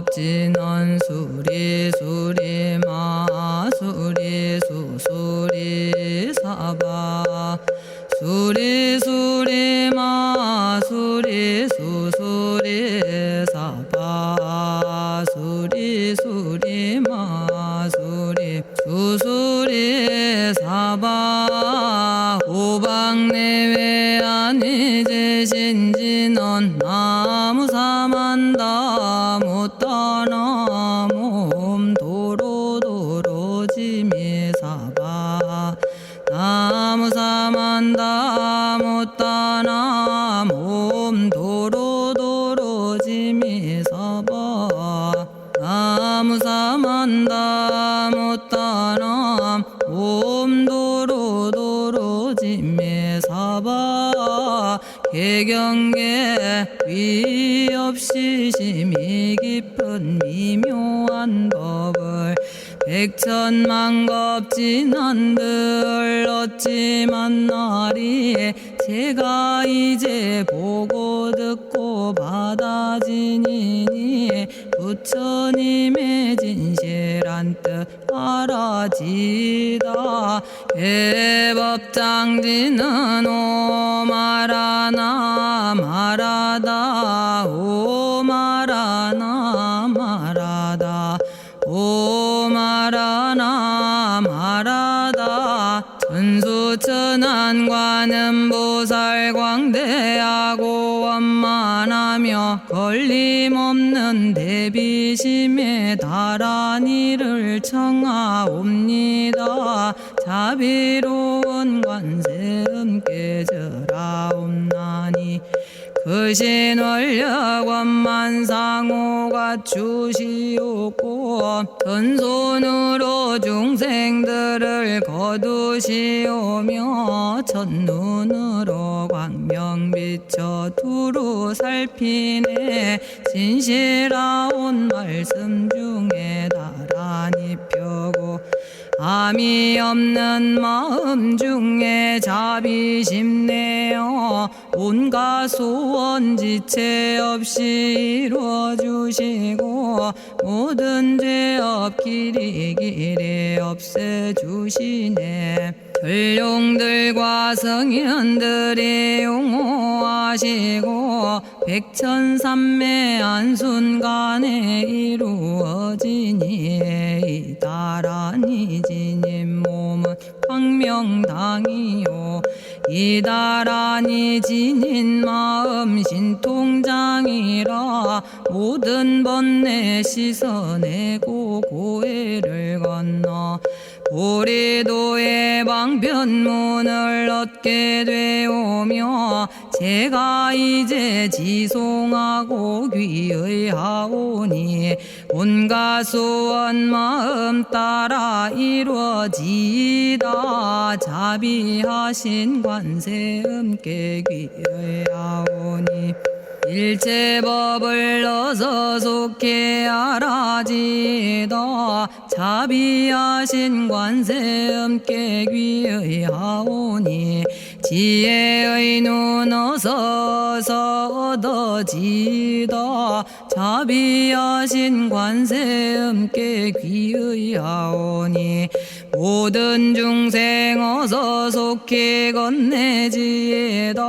겁지는 수리 수리 마수리 수수리 사바 수리 수리 마수리 수수리 사바 수리 수리 마수리 수수리 사바 오방내외 안이제신지는 나무사만다 못다나 몸 도로도로지미사바 나무사만다 못다나 몸 도로도로지미사바 나무사만다 못다나 몸 도로도로지미사바 개경계 위없이 심히 깊은 미묘한 법을 백천만겁진한들 어찌 만나리 제가 이제 보고 듣고 받아지니니 부처님의 진실한 뜻 알아지다 해법장지는 오마라나 마라다 오마라나 마라다 오마라나 마라다 천수천안관음보살 광대하고 원만하며 걸림없는 대비심에 달한 이를 청하옵니다. 자비로운 관세음께 절하옵나니 그신 원력 원만상호가 주시옵고 전손으로 중생들을 거두시오며 첫눈으로 광명 비쳐 두루 살피네 진실하온 말씀 중에 나란히 펴고 암이 없는 마음 중에 자비심 내어 온갖 소원 지체 없이 이루어주시고 모든 죄업 길이 없애주시네. 전룡들과 성현들이 용호하시고 백천삼매 한순간에 이루어지니 이다라니 지님 몸은 광명당이요 이다라니 지닌 마음 신통장이라 모든 번뇌 씻어내고 고해를 건너 보리도의 방편문을 얻게 되오며 제가 이제 지송하고 귀의하오니 온갖 소원 마음 따라 이루어지다 자비하신 관세음께 귀의하오니 일체법을 어서 속히 알아지다 자비하신 관세음께 귀의하오니 지혜의 눈 어서 얻어지다 자비하신 관세음께 귀의하오니 모든 중생 어서 속히 건네지다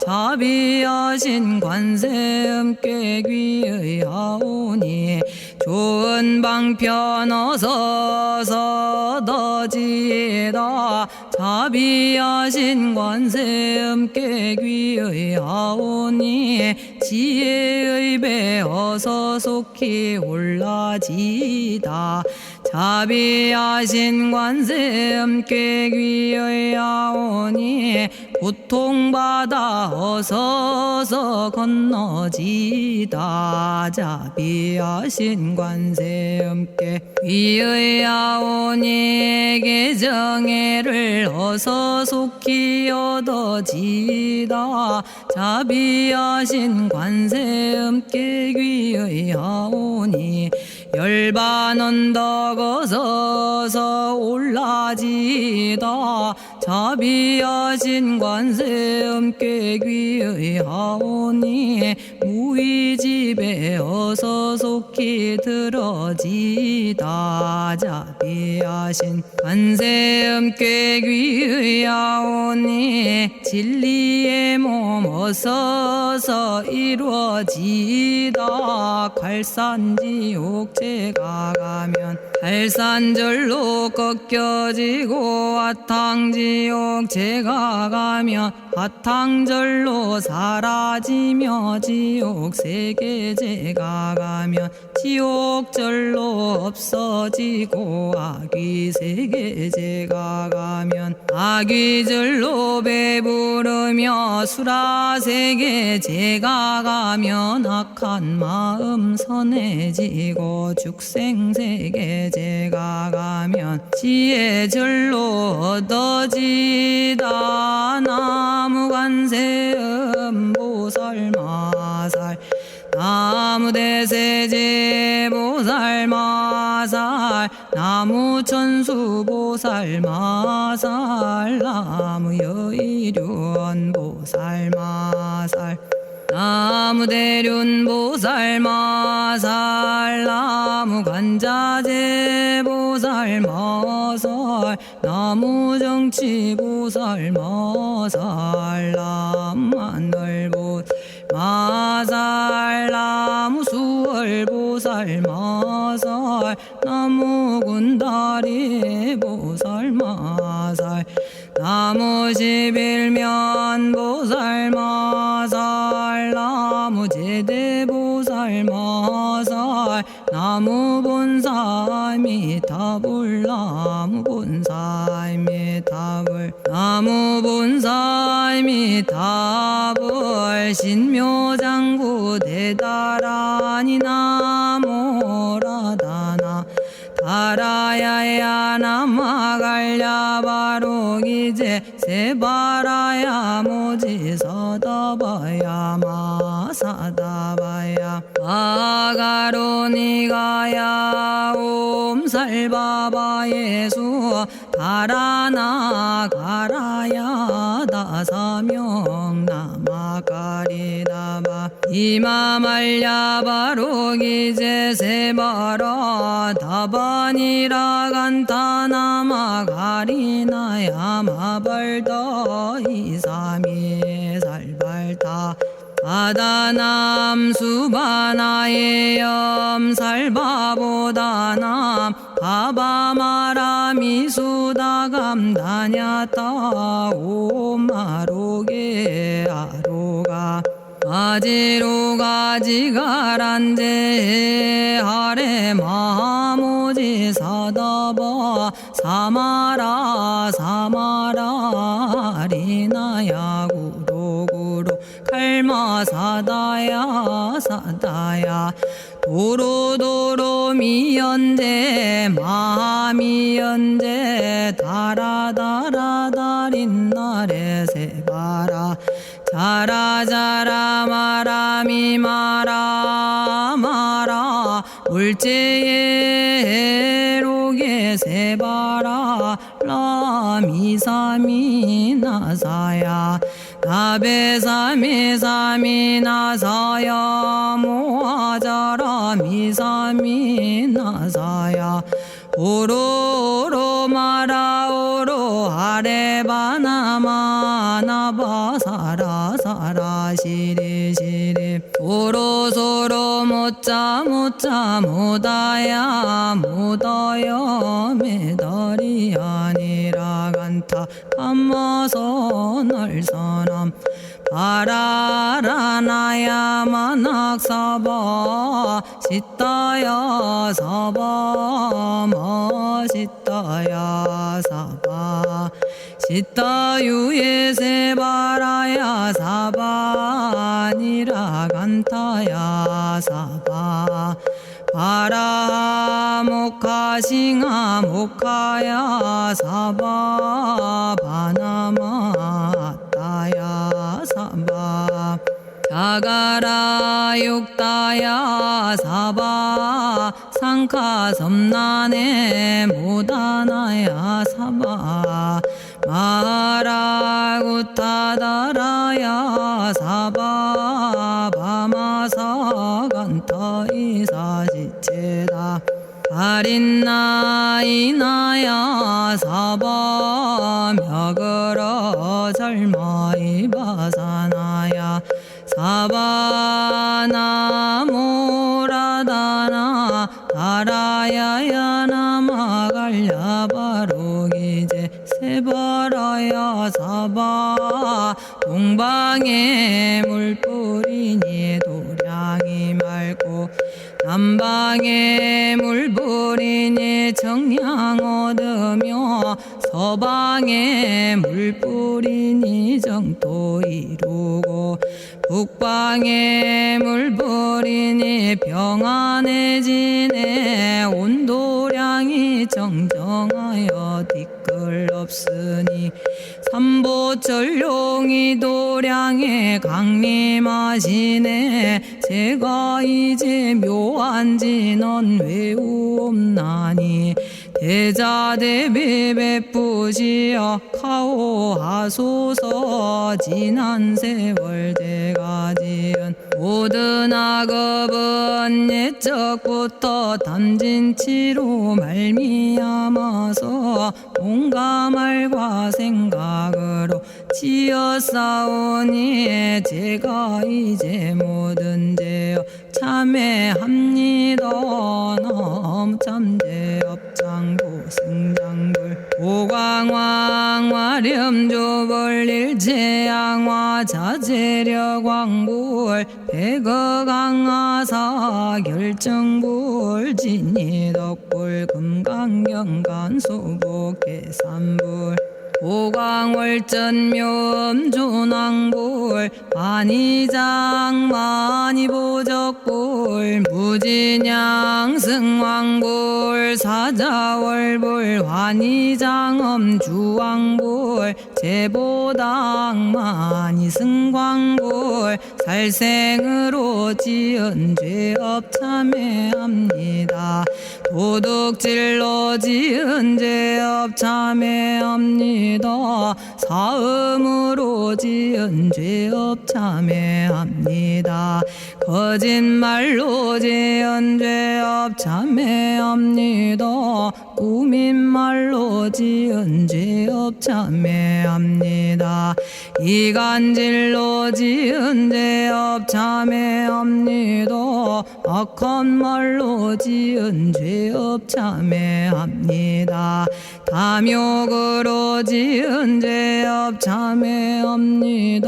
자비하신 관세음께 귀의하오니 좋은 방편 어서 얻어지다 자비하신 관세음께 귀의하오니 지혜의 배 어서 속히 올라지다 자비하신 관세음께 귀의하오니 고통받아 어서 건너지다 자비하신 관세음께 귀의하오니 개정애를 어서 속히 얻어지다 자비하신 관세음께 귀의하오니 열반 언덕 어서 올라지다 자비하신 관세음께 귀의하오니 무의집에 어서 속히 들어지다. 자비하신 관세음께 귀의하오니 진리의 몸 어서서 이루어지다. 갈산지옥 제가 가면 갈산절로 꺾여지고 화탕지옥 제가 가면 화탕절로 사라지며 지옥 세계 제가 가면 지옥절로 없어지고 아귀 세계 제가 가면 아귀절로 배부르며 수라 세계 제가 가면 악한 마음 선해지고 죽생 세계 제가 가면 지혜절로 얻어지다. 나무관세음 보살마살 나무대세제 보살마살 나무천수 보살마살 나무여의륜 보살마살 나무대륜 보살마살 나무관자재 보살마살 나무정치 보살마살 나무하늘 보살마살 나무수월 보살마살 나무군다리 보살마살 나무십일면 보살마살 나무제대 보살마살 나무본사미타불 나무본사미타불 나무본사미타불 신묘장구 대다라니 나모라다나 다라야야 나마갈야바로기제 세바라야 모지서다바야 마사다바야 마가로니가야 옴살바바예수 다라나 가라야 다사명 나마가리다바 이마말야바로기제 세바라 다바니라 간타나마 가리나야 마발더 이사미 살발타 바다남 수바나의 염살바보다남 바바마라미 수다감다냐타 오마로게 아로가 아지로가 지가란제 하레 마모지 사다바 사마라 사마라 리나야 구로구로 칼마 사다야 사다야 도로도로 미연제 마미연제 다라다라다린나레 세바라 자라자라 마라미 마라 마라 울제에 로게 세바라 라미사미 나사야 나베사미사미 나사야 모아자라 미사미 나사야 오로로 마라오로 아레바나마 나바사라 사라 시리 시리 오로소로 모짜 모짜 모다야 모다야 메달이 아니라 간타 감마서 날사람 바라라나야 만학사바 시타야 사바 마시타야 사바 시타유예 세바라야 사바 니라 간타야 사바 바라 모카싱아 모카야 사바 바나마 따야 사바 자가라 육다야 사바 상카 섬나네 모다나야 사바 마라구타다라야 사바 바마사간타 이사지체다 아린나이나야 사바 며그러 절마이바사나야 사바나모라다나 다라야야 나마갈야바로기제 세바라야 사바 동방에 물뿌리니 도량이 맑고 남방에 물뿌리니 정량 얻으며 서방에 물뿌리니 정토 이루고 북방에 물뿌리니 평안해지네 온도량이 정정하여 뒤끌 없으니 삼보철룡이 도량에 강림하시네 제가 이제 묘한 진언 외우옵나니 대자대비 베푸시어 카오하소서 지난 세월 제가 지은 모든 악업은 옛적부터 담진치로 말미암아서 온갖 말과 생각으로 지었사오니 제가 이제 모든 죄여 참회합니다. 너무 참죄업장고 승장불 오광왕 화렴조벌 일체양화 자재력왕불 백어강하사 결정불 진이덕불 금강경간 수복계산불 오광월전묘음존왕불 반의장 만이보적불 무진양승왕불 사자월불 환의장엄주왕불 제보당 만이승광불 살생으로 지은 죄업 참회합니다. 도둑질로 지은 죄업 참회합니다. 사음으로 지은 죄업 참회합니다. 거짓말로 지은 죄업 참회합니다. 꾸민말로 지은 죄업 참회합니다. 이간질로 지은 죄업 참회합니다. 악한 말로 지은 죄업 참회합니다. 탐욕으로 지은 죄업 참회합니다.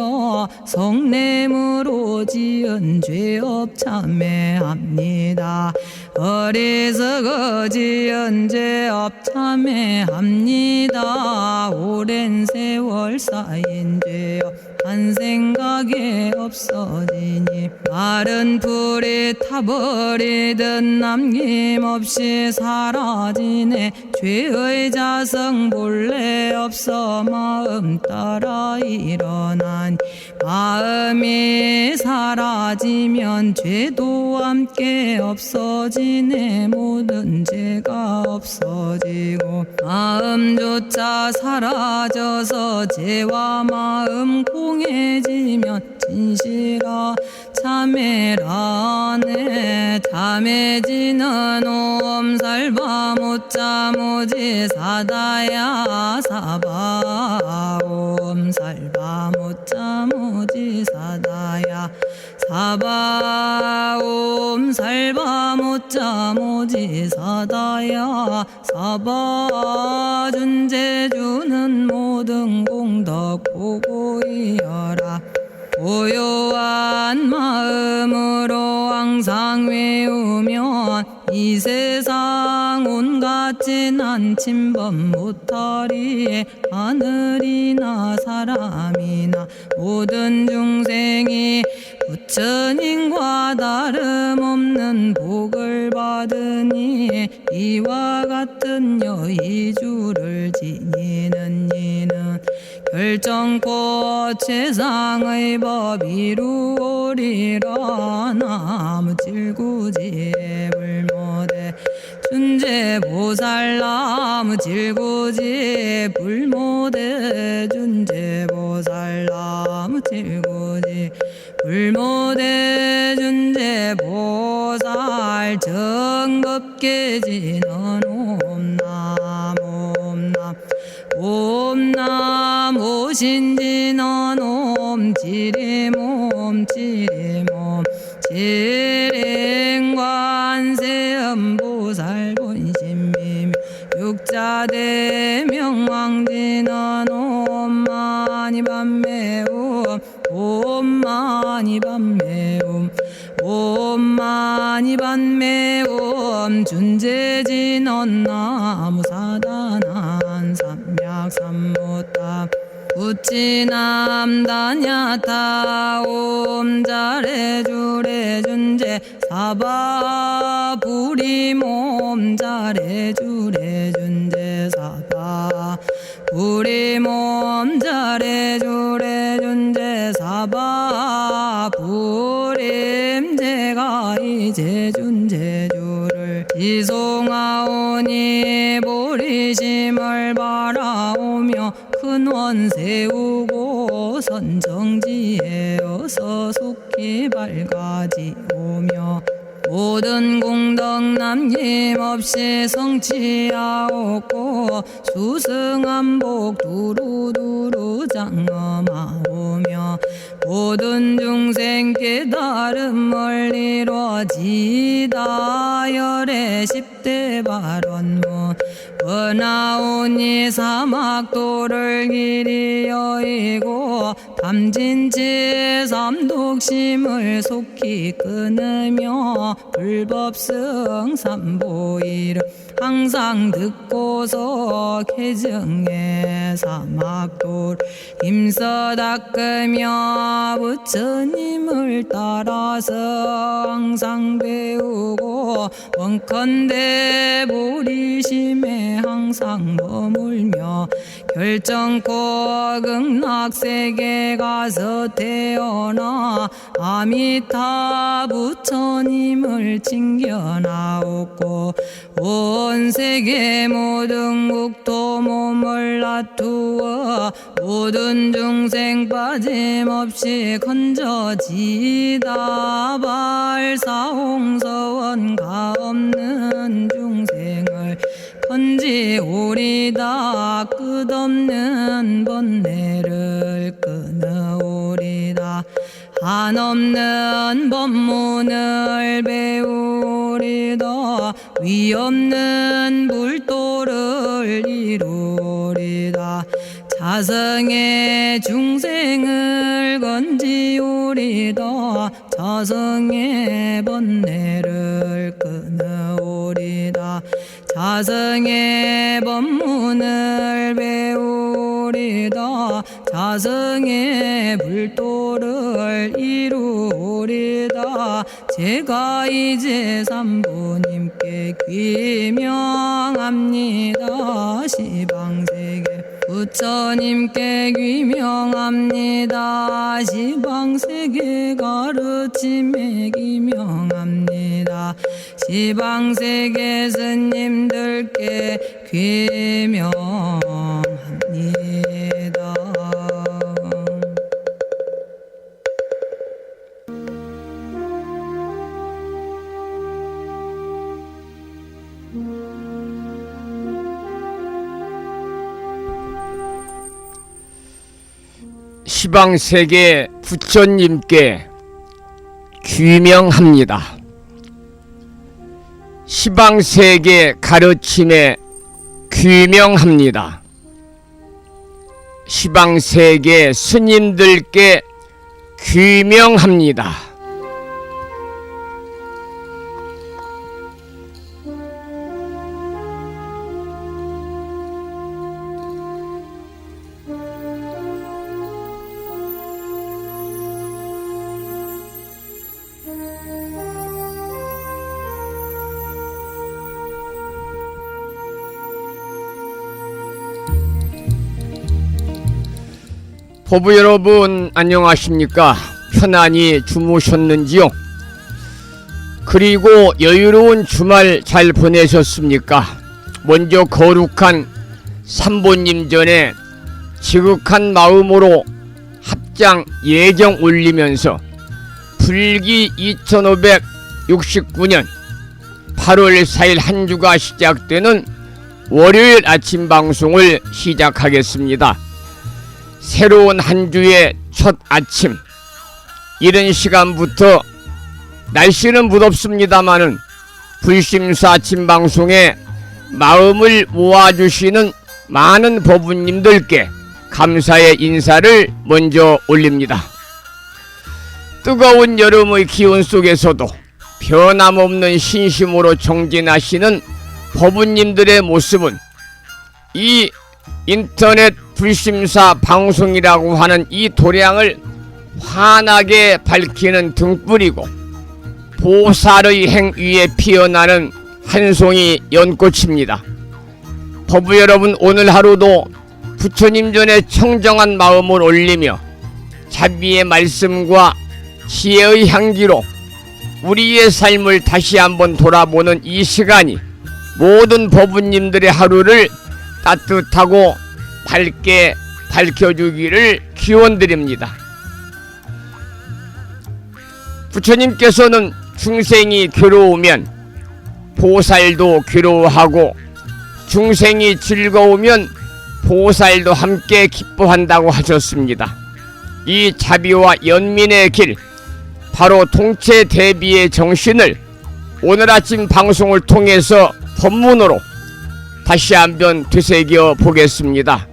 성냄으로 지은 죄업 참회합니다. 어리석어 지은 죄업 참회합니다. 오랜 세월 쌓인 죄업 한 생각에 없어지니 마른 풀이 타버리듯 남김없이 사라지네. 죄의 자성 본래 없어 마음 따라 일어나니 마음이 사라지면 죄도 함께 없어지네. 모든 죄가 없어지고 마음조차 사라져서 죄와 마음 공해지면 진실아 참회라네. 참해지는 옴살바 못자 모지 사다야 사바 옴살바 못자 모지 사다야 사바 옴살바 못자 모지 사다야 사바 준재주는 모든 공덕 보고이여라. 고요한 마음으로 항상 외우면 이 세상 온갖 진한 침범 못하리. 하늘이나 사람이나 모든 중생이 부처님과 다름없는 복을 받으니 이와 같은 여의주를 지니는 이는 결정코 최상의 법 이루오리라. 나무질구지에 불모대 준재보살 나무질구지에 불모대 정겁계지는 옴남 오신지는 옴지리몸 지림관세음보살본심미묘 육자대명왕지는 옴마니밤매옴 옴마니밤매옴 준재진언 나무사단한 삼약삼무타 우치남다냐타 옴자레주레준제 사바부리몸 자레주레준제 사바부리몸 자레주레준제 사바부림제가 이제준제주를 지송하오니 보리심을 바라오며 큰원 세우고 선정지에 어서 속히 밝아지오며 모든 공덕 남김없이 성취하옵고 수승한복 두루두루 장엄하오며 모든 중생 깨달음을 이루어지다 열의 10대 발언문 원하오니 사막도를 길이 여의고 담진치 삼독심을 속히 끊으며 불법승 삼보일을 항상 듣고서 개정해 사막도를 힘써 닦으며 부처님을 따라서 항상 배우고 원컨대 보리심에 항상 머물며 결정코 극락세계 가서 태어나 아미타 부처님을 징견하옵고 온 세계 모든 국토 몸을 다투어 모든 중생 빠짐없이 건져지다 발사홍서원 가없는 중생을 건지오리다 끝없는 번뇌를 끊어오리다 한없는 법문을 배우리다 위없는 불도를 이루리다 자성의 중생을 건지오리다 자성의 번뇌를 끊어오리다 자성의 법문을 배우리다 자성의 불도를 이루리다 제가 이제 삼부님께 귀명합니다 시방세계 부처님께 귀명합니다 시방세계 가르침에 귀명합니다 시방세계 스님들께 귀명합니다. 시방세계 부처님께 귀명합니다. 시방세계 가르침에 귀명합니다. 시방세계 스님들께 귀명합니다. 보부 여러분 안녕하십니까? 편안히 주무셨는지요? 그리고 여유로운 주말 잘 보내셨습니까? 먼저 거룩한 삼보님 전에 지극한 마음으로 합장 예경 올리면서 불기 2569년 8월 4일 한 주가 시작되는 월요일 아침 방송을 시작하겠습니다. 새로운 한 주의 첫 아침, 이른 시간부터 날씨는 무덥습니다마는 불심사 아침 방송에 마음을 모아주시는 많은 법우님들께 감사의 인사를 먼저 올립니다. 뜨거운 여름의 기온 속에서도 변함없는 신심으로 정진하시는 법우님들의 모습은 이 인터넷 불심사 방송이라고 하는 이 도량을 환하게 밝히는 등불이고, 보살의 행 위에 피어나는 한 송이 연꽃입니다. 법우 여러분, 오늘 하루도 부처님 전에 청정한 마음을 올리며 자비의 말씀과 지혜의 향기로 우리의 삶을 다시 한번 돌아보는 이 시간이 모든 법우님들의 하루를 따뜻하고 밝게 밝혀주기를 기원드립니다. 부처님께서는 중생이 괴로우면 보살도 괴로워하고, 중생이 즐거우면 보살도 함께 기뻐한다고 하셨습니다. 이 자비와 연민의 길, 바로 통체 대비의 정신을 오늘 아침 방송을 통해서 법문으로 다시 한번 되새겨 보겠습니다.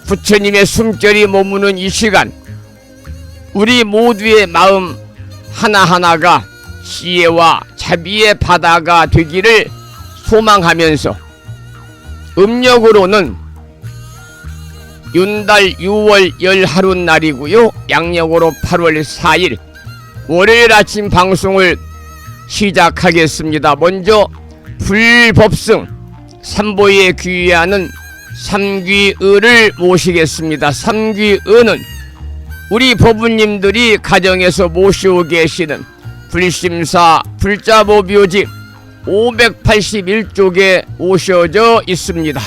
부처님의 숨결이 머무는 이 시간, 우리 모두의 마음 하나하나가 지혜와 자비의 바다가 되기를 소망하면서, 음력으로는 윤달 6월 11날이고요 양력으로 8월 4일 월요일 아침 방송을 시작하겠습니다. 먼저 불법승 삼보에 귀의하는 삼귀의를 모시겠습니다. 삼귀의는 우리 법우님들이 가정에서 모시고 계시는 불심사 불자보묘집 581쪽에 오셔져 있습니다.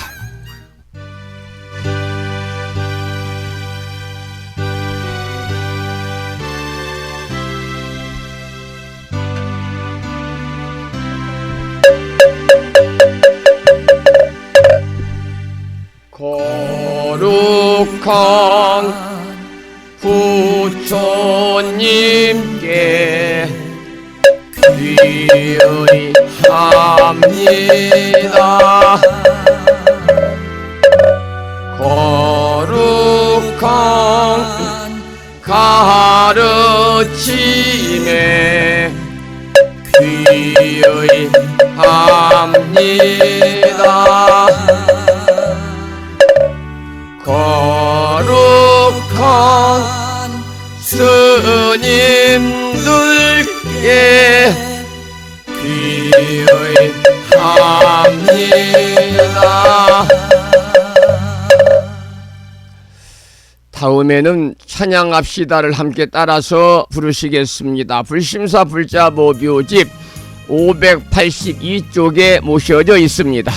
거룩한 부처님께 귀의합니다. 거룩한 가르침에 귀의합니다. 거룩한 스님들께 귀의합니다. 다음에는 찬양합시다를 함께 따라서 부르시겠습니다. 불심사 불자보묘집 582쪽에 모셔져 있습니다.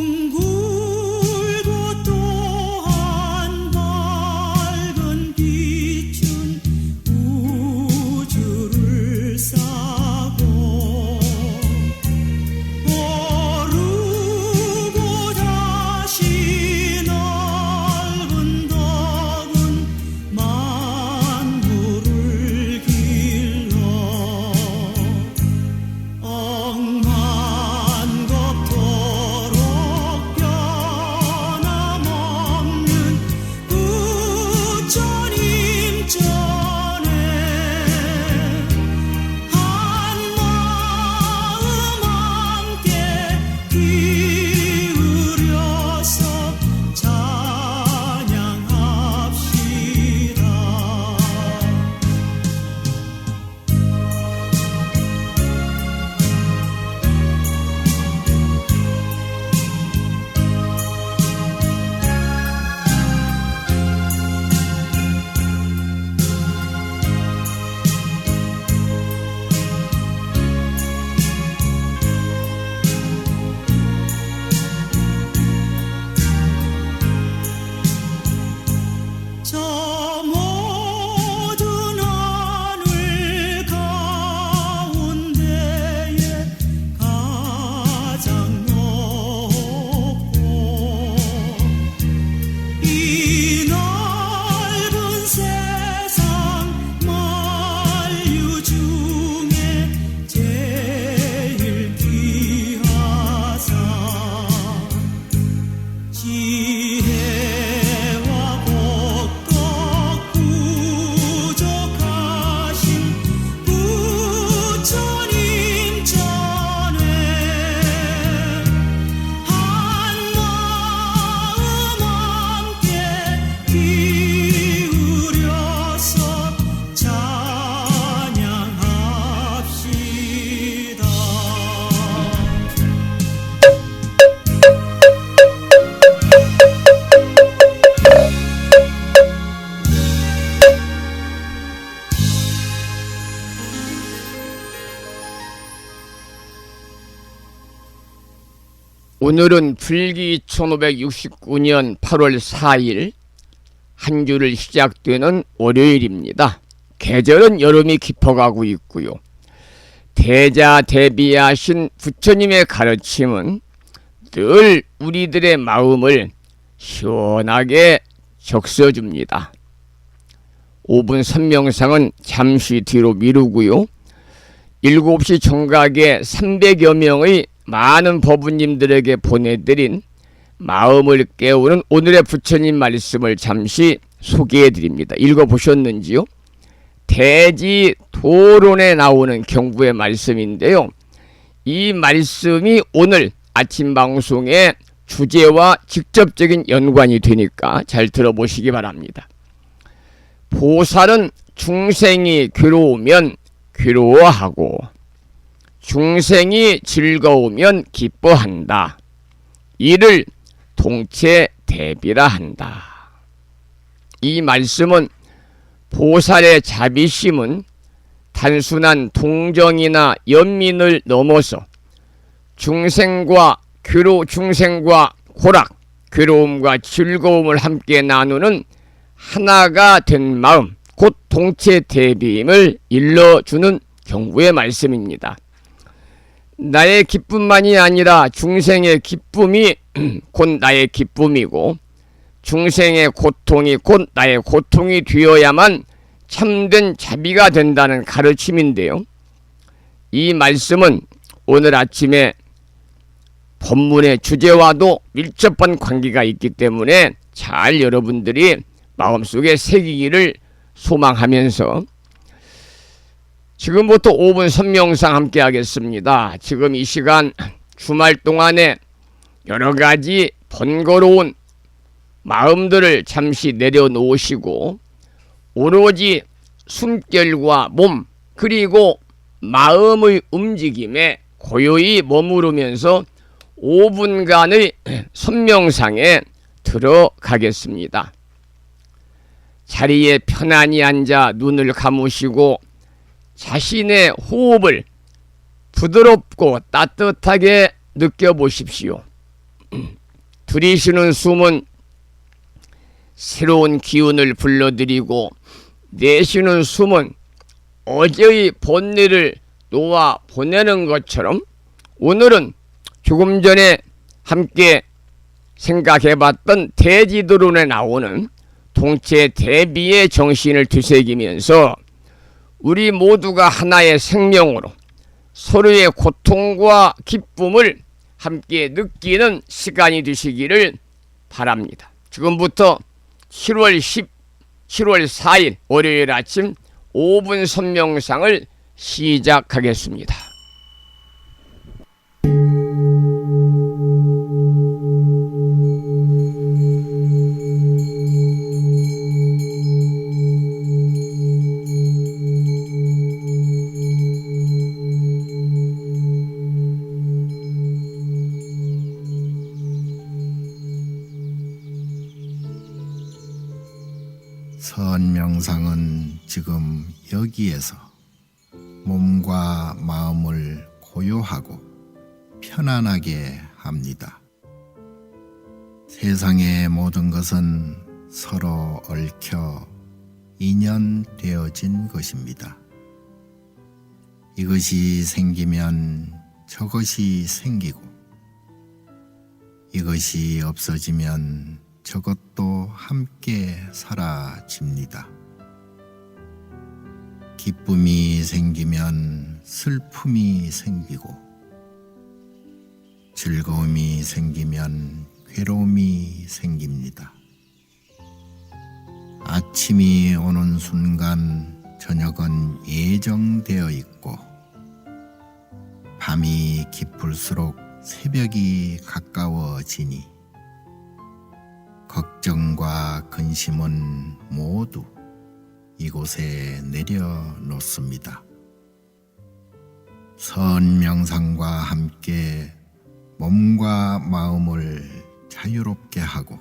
둥글고 또한 밝은 빛은 우주 오늘은 불기 1569년 8월 4일 한 주를 시작되는 월요일입니다. 계절은 여름이 깊어가고 있고요. 대자대비하신 부처님의 가르침은 늘 우리들의 마음을 시원하게 적셔줍니다. 5분 선명상은 잠시 뒤로 미루고요. 7시 정각에 300여 명의 많은 법부님들에게 보내드린 마음을 깨우는 오늘의 부처님 말씀을 잠시 소개해드립니다. 읽어보셨는지요? 대지도론에 나오는 경부의 말씀인데요. 이 말씀이 오늘 아침 방송의 주제와 직접적인 연관이 되니까 잘 들어보시기 바랍니다. 보살은 중생이 괴로우면 괴로워하고 중생이 즐거우면 기뻐한다. 이를 동체 대비라 한다. 이 말씀은 보살의 자비심은 단순한 동정이나 연민을 넘어서 중생과 고락, 괴로움과 즐거움을 함께 나누는 하나가 된 마음, 곧 동체 대비임을 일러주는 경구의 말씀입니다. 나의 기쁨만이 아니라 중생의 기쁨이 곧 나의 기쁨이고 중생의 고통이 곧 나의 고통이 되어야만 참된 자비가 된다는 가르침인데요. 이 말씀은 오늘 아침에 법문의 주제와도 밀접한 관계가 있기 때문에 잘 여러분들이 마음속에 새기기를 소망하면서 지금부터 5분 선명상 함께 하겠습니다. 지금 이 시간 주말 동안에 여러가지 번거로운 마음들을 잠시 내려놓으시고 오로지 숨결과 몸 그리고 마음의 움직임에 고요히 머무르면서 5분간의 선명상에 들어가겠습니다. 자리에 편안히 앉아 눈을 감으시고 자신의 호흡을 부드럽고 따뜻하게 느껴보십시오. 들이쉬는 숨은 새로운 기운을 불러들이고 내쉬는 숨은 어제의 본일을 놓아 보내는 것처럼 오늘은 조금 전에 함께 생각해봤던 대지도론에 나오는 동체 대비의 정신을 되새기면서 우리 모두가 하나의 생명으로 서로의 고통과 기쁨을 함께 느끼는 시간이 되시기를 바랍니다. 지금부터 7월 4일 월요일 아침 5분 선명상을 시작하겠습니다. 선명상은 지금 여기에서 몸과 마음을 고요하고 편안하게 합니다. 세상의 모든 것은 서로 얽혀 인연되어진 것입니다. 이것이 생기면 저것이 생기고 이것이 없어지면 저것도 함께 사라집니다. 기쁨이 생기면 슬픔이 생기고 즐거움이 생기면 괴로움이 생깁니다. 아침이 오는 순간 저녁은 예정되어 있고 밤이 깊을수록 새벽이 가까워지니 걱정과 근심은 모두 이곳에 내려놓습니다. 선명상과 함께 몸과 마음을 자유롭게 하고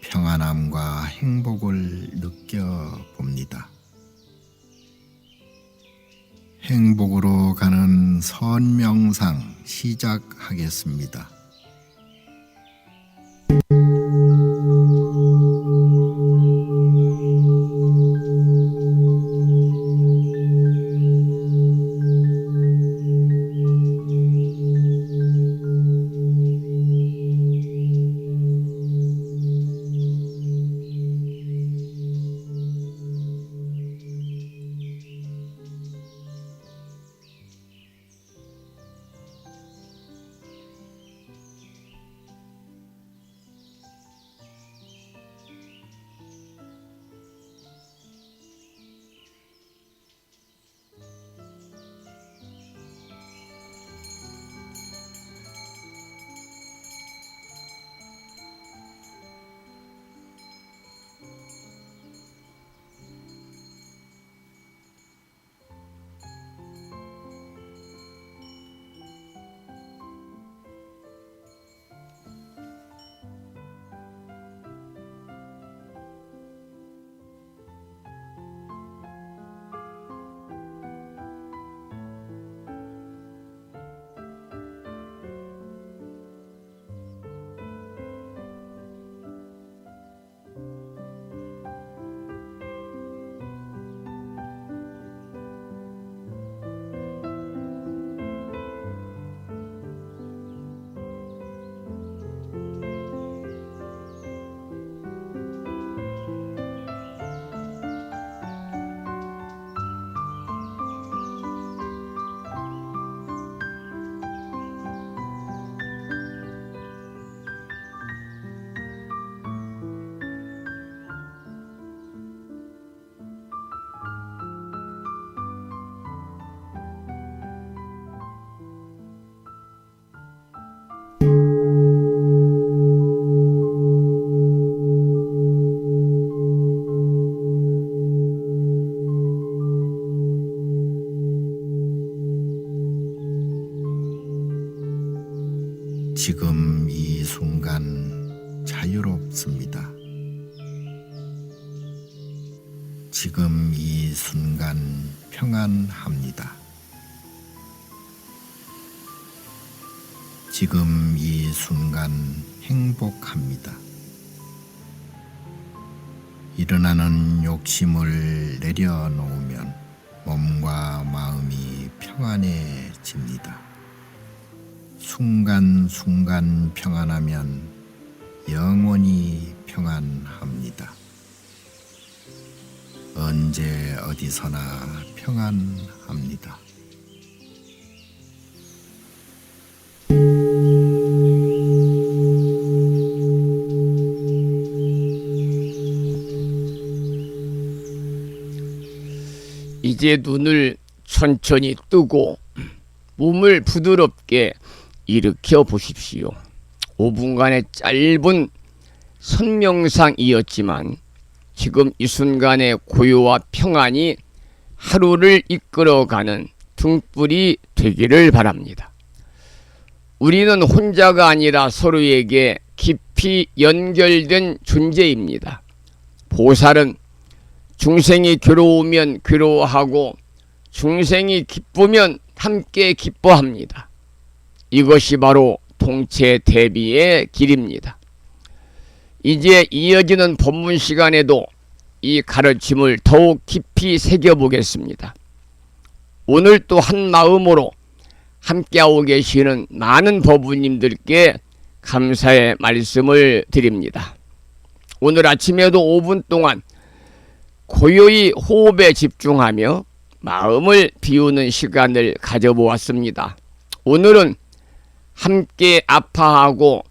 평안함과 행복을 느껴봅니다. 행복으로 가는 선명상 시작하겠습니다. 지금 이 순간 자유롭습니다. 지금 이 순간 평안합니다. 지금 이 순간 행복합니다. 일어나는 욕심을 내려놓으면 몸과 마음이 평안해집니다. 순간순간 평안하면 영원히 평안합니다. 언제 어디서나 평안합니다. 이제 눈을 천천히 뜨고 몸을 부드럽게 일으켜 보십시오. 5분간의 짧은 선명상이었지만 지금 이 순간의 고요와 평안이 하루를 이끌어가는 등불이 되기를 바랍니다. 우리는 혼자가 아니라 서로에게 깊이 연결된 존재입니다. 보살은 중생이 괴로우면 괴로워하고 중생이 기쁘면 함께 기뻐합니다. 이것이 바로 동체 대비의 길입니다. 이제 이어지는 법문 시간에도 이 가르침을 더욱 깊이 새겨보겠습니다. 오늘 또 한 마음으로 함께하고 계시는 많은 법부님들께 감사의 말씀을 드립니다. 오늘 아침에도 5분 동안 고요히 호흡에 집중하며 마음을 비우는 시간을 가져보았습니다. 오늘은 함께 아파하고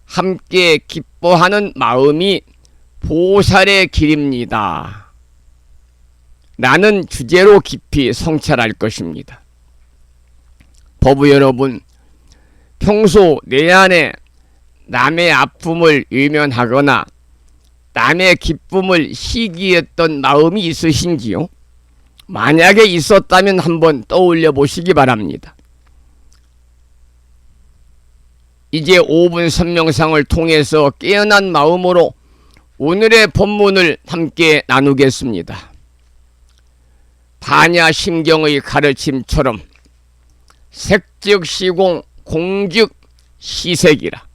함께 기뻐하는 마음이 보살의 길입니다. 라는 주제로 깊이 성찰할 것입니다. 법부 여러분, 평소 내 안에 남의 아픔을 외면하거나 남의 기쁨을 시기했던 마음이 있으신지요? 만약에 있었다면 한번 떠올려 보시기 바랍니다. 이제 5분 선명상을 통해서 깨어난 마음으로 오늘의 법문을 함께 나누겠습니다. 반야심경의 가르침처럼 색즉 시공, 공즉 시색이라.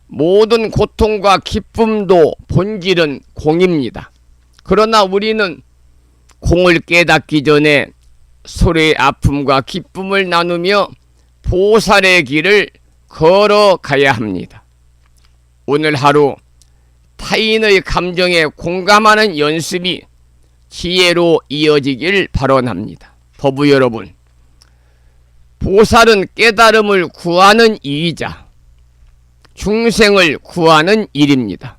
모든 고통과 기쁨도 본질은 공입니다. 그러나 우리는 공을 깨닫기 전에 서로의 아픔과 기쁨을 나누며 보살의 길을 걸어가야 합니다. 오늘 하루 타인의 감정에 공감하는 연습이 지혜로 이어지길 발언합니다. 법부 여러분, 보살은 깨달음을 구하는 이이자 중생을 구하는 일입니다.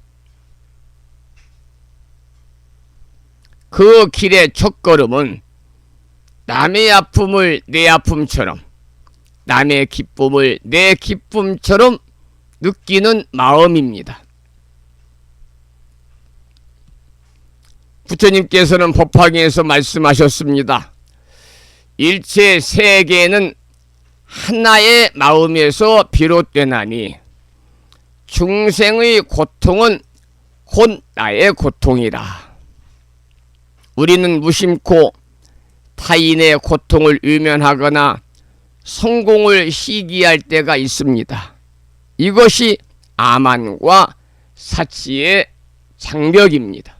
그 길의 첫걸음은 남의 아픔을 내 아픔처럼, 남의 기쁨을 내 기쁨처럼 느끼는 마음입니다. 부처님께서는 법화경에서 말씀하셨습니다. 일체 세계는 하나의 마음에서 비롯되나니 중생의 고통은 곧 나의 고통이라. 우리는 무심코 타인의 고통을 외면하거나 성공을 시기할 때가 있습니다. 이것이 아만과 사치의 장벽입니다.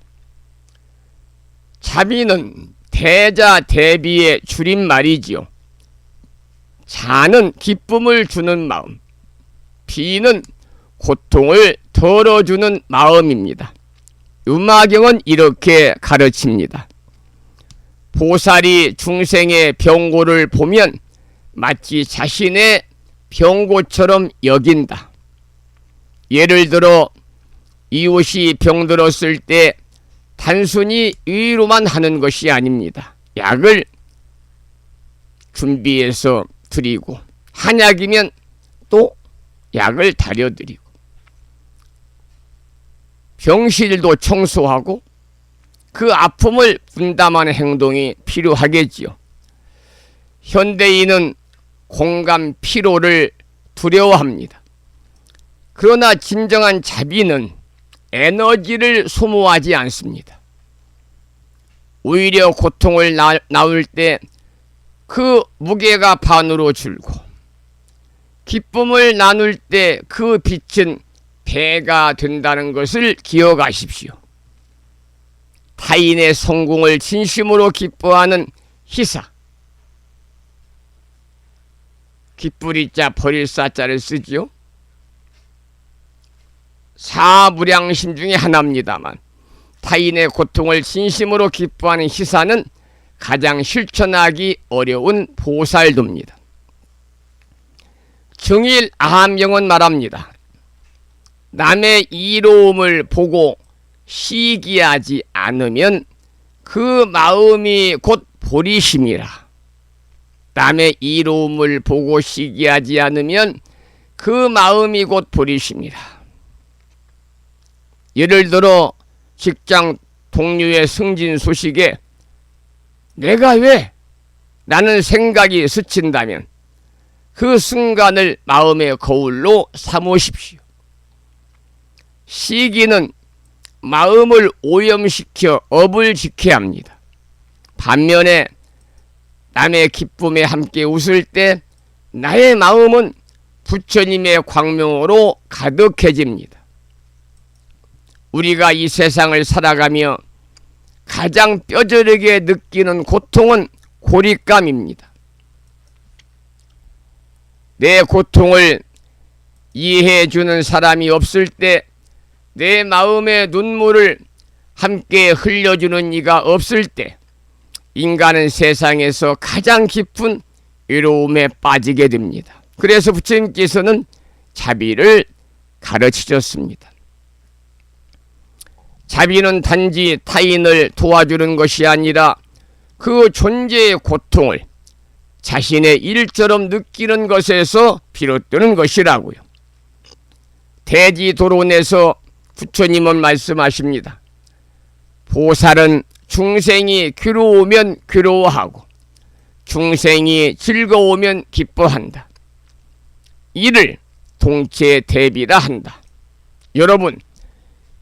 자비는 대자 대비의 줄임말이지요. 자는 기쁨을 주는 마음, 비는 고통을 덜어주는 마음입니다. 음화경은 이렇게 가르칩니다. 보살이 중생의 병고를 보면 마치 자신의 병고처럼 여긴다. 예를 들어 이웃이 병들었을 때 단순히 위로만 하는 것이 아닙니다. 약을 준비해서 드리고, 한약이면 또 약을 다려드리고, 병실도 청소하고 그 아픔을 분담하는 행동이 필요하겠지요. 현대인은 공감 피로를 두려워합니다. 그러나 진정한 자비는 에너지를 소모하지 않습니다. 오히려 고통을 나눌 때 그 무게가 반으로 줄고, 기쁨을 나눌 때 그 빛은 배가 된다는 것을 기억하십시오. 타인의 성공을 진심으로 기뻐하는 희사, 기쁘리자 버릴 사자를 쓰지요. 사무량심 중에 하나입니다만 타인의 고통을 진심으로 기뻐하는 희사는 가장 실천하기 어려운 보살도입니다. 증일 아함경은 말합니다. 남의 이로움을 보고 시기하지 않으면 그 마음이 곧 보리심이라. 남의 이로움을 보고 시기하지 않으면 그 마음이 곧 보리심이라. 예를 들어 직장 동료의 승진 소식에 내가 왜? 라는 생각이 스친다면 그 순간을 마음의 거울로 삼으십시오. 시기는 마음을 오염시켜 업을 지켜야 합니다. 반면에 남의 기쁨에 함께 웃을 때 나의 마음은 부처님의 광명으로 가득해집니다. 우리가 이 세상을 살아가며 가장 뼈저리게 느끼는 고통은 고립감입니다. 내 고통을 이해해주는 사람이 없을 때, 내 마음의 눈물을 함께 흘려주는 이가 없을 때, 인간은 세상에서 가장 깊은 외로움에 빠지게 됩니다. 그래서 부처님께서는 자비를 가르치셨습니다. 자비는 단지 타인을 도와주는 것이 아니라 그 존재의 고통을 자신의 일처럼 느끼는 것에서 비롯되는 것이라고요. 대지도론에서 부처님은 말씀하십니다. 보살은 중생이 괴로우면 괴로워하고 중생이 즐거우면 기뻐한다. 이를 동체 대비라 한다. 여러분,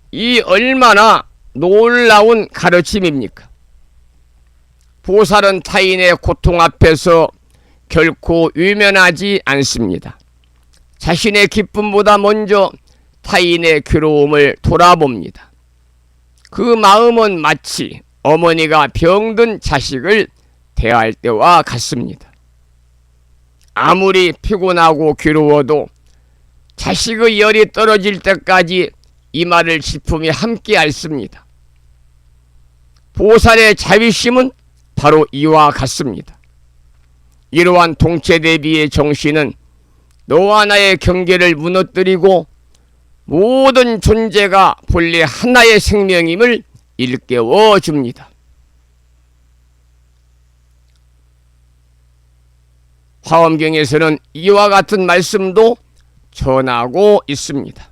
이 얼마나 놀라운 가르침입니까? 보살은 타인의 고통 앞에서 결코 외면하지 않습니다. 자신의 기쁨보다 먼저 타인의 괴로움을 돌아봅니다. 그 마음은 마치 어머니가 병든 자식을 대할 때와 같습니다. 아무리 피곤하고 괴로워도 자식의 열이 떨어질 때까지 이마를 짚으며 함께 앓습니다. 보살의 자비심은 바로 이와 같습니다. 이러한 동체대비의 정신은 너와 나의 경계를 무너뜨리고 모든 존재가 본래 하나의 생명임을 일깨워 줍니다. 화엄경에서는 이와 같은 말씀도 전하고 있습니다.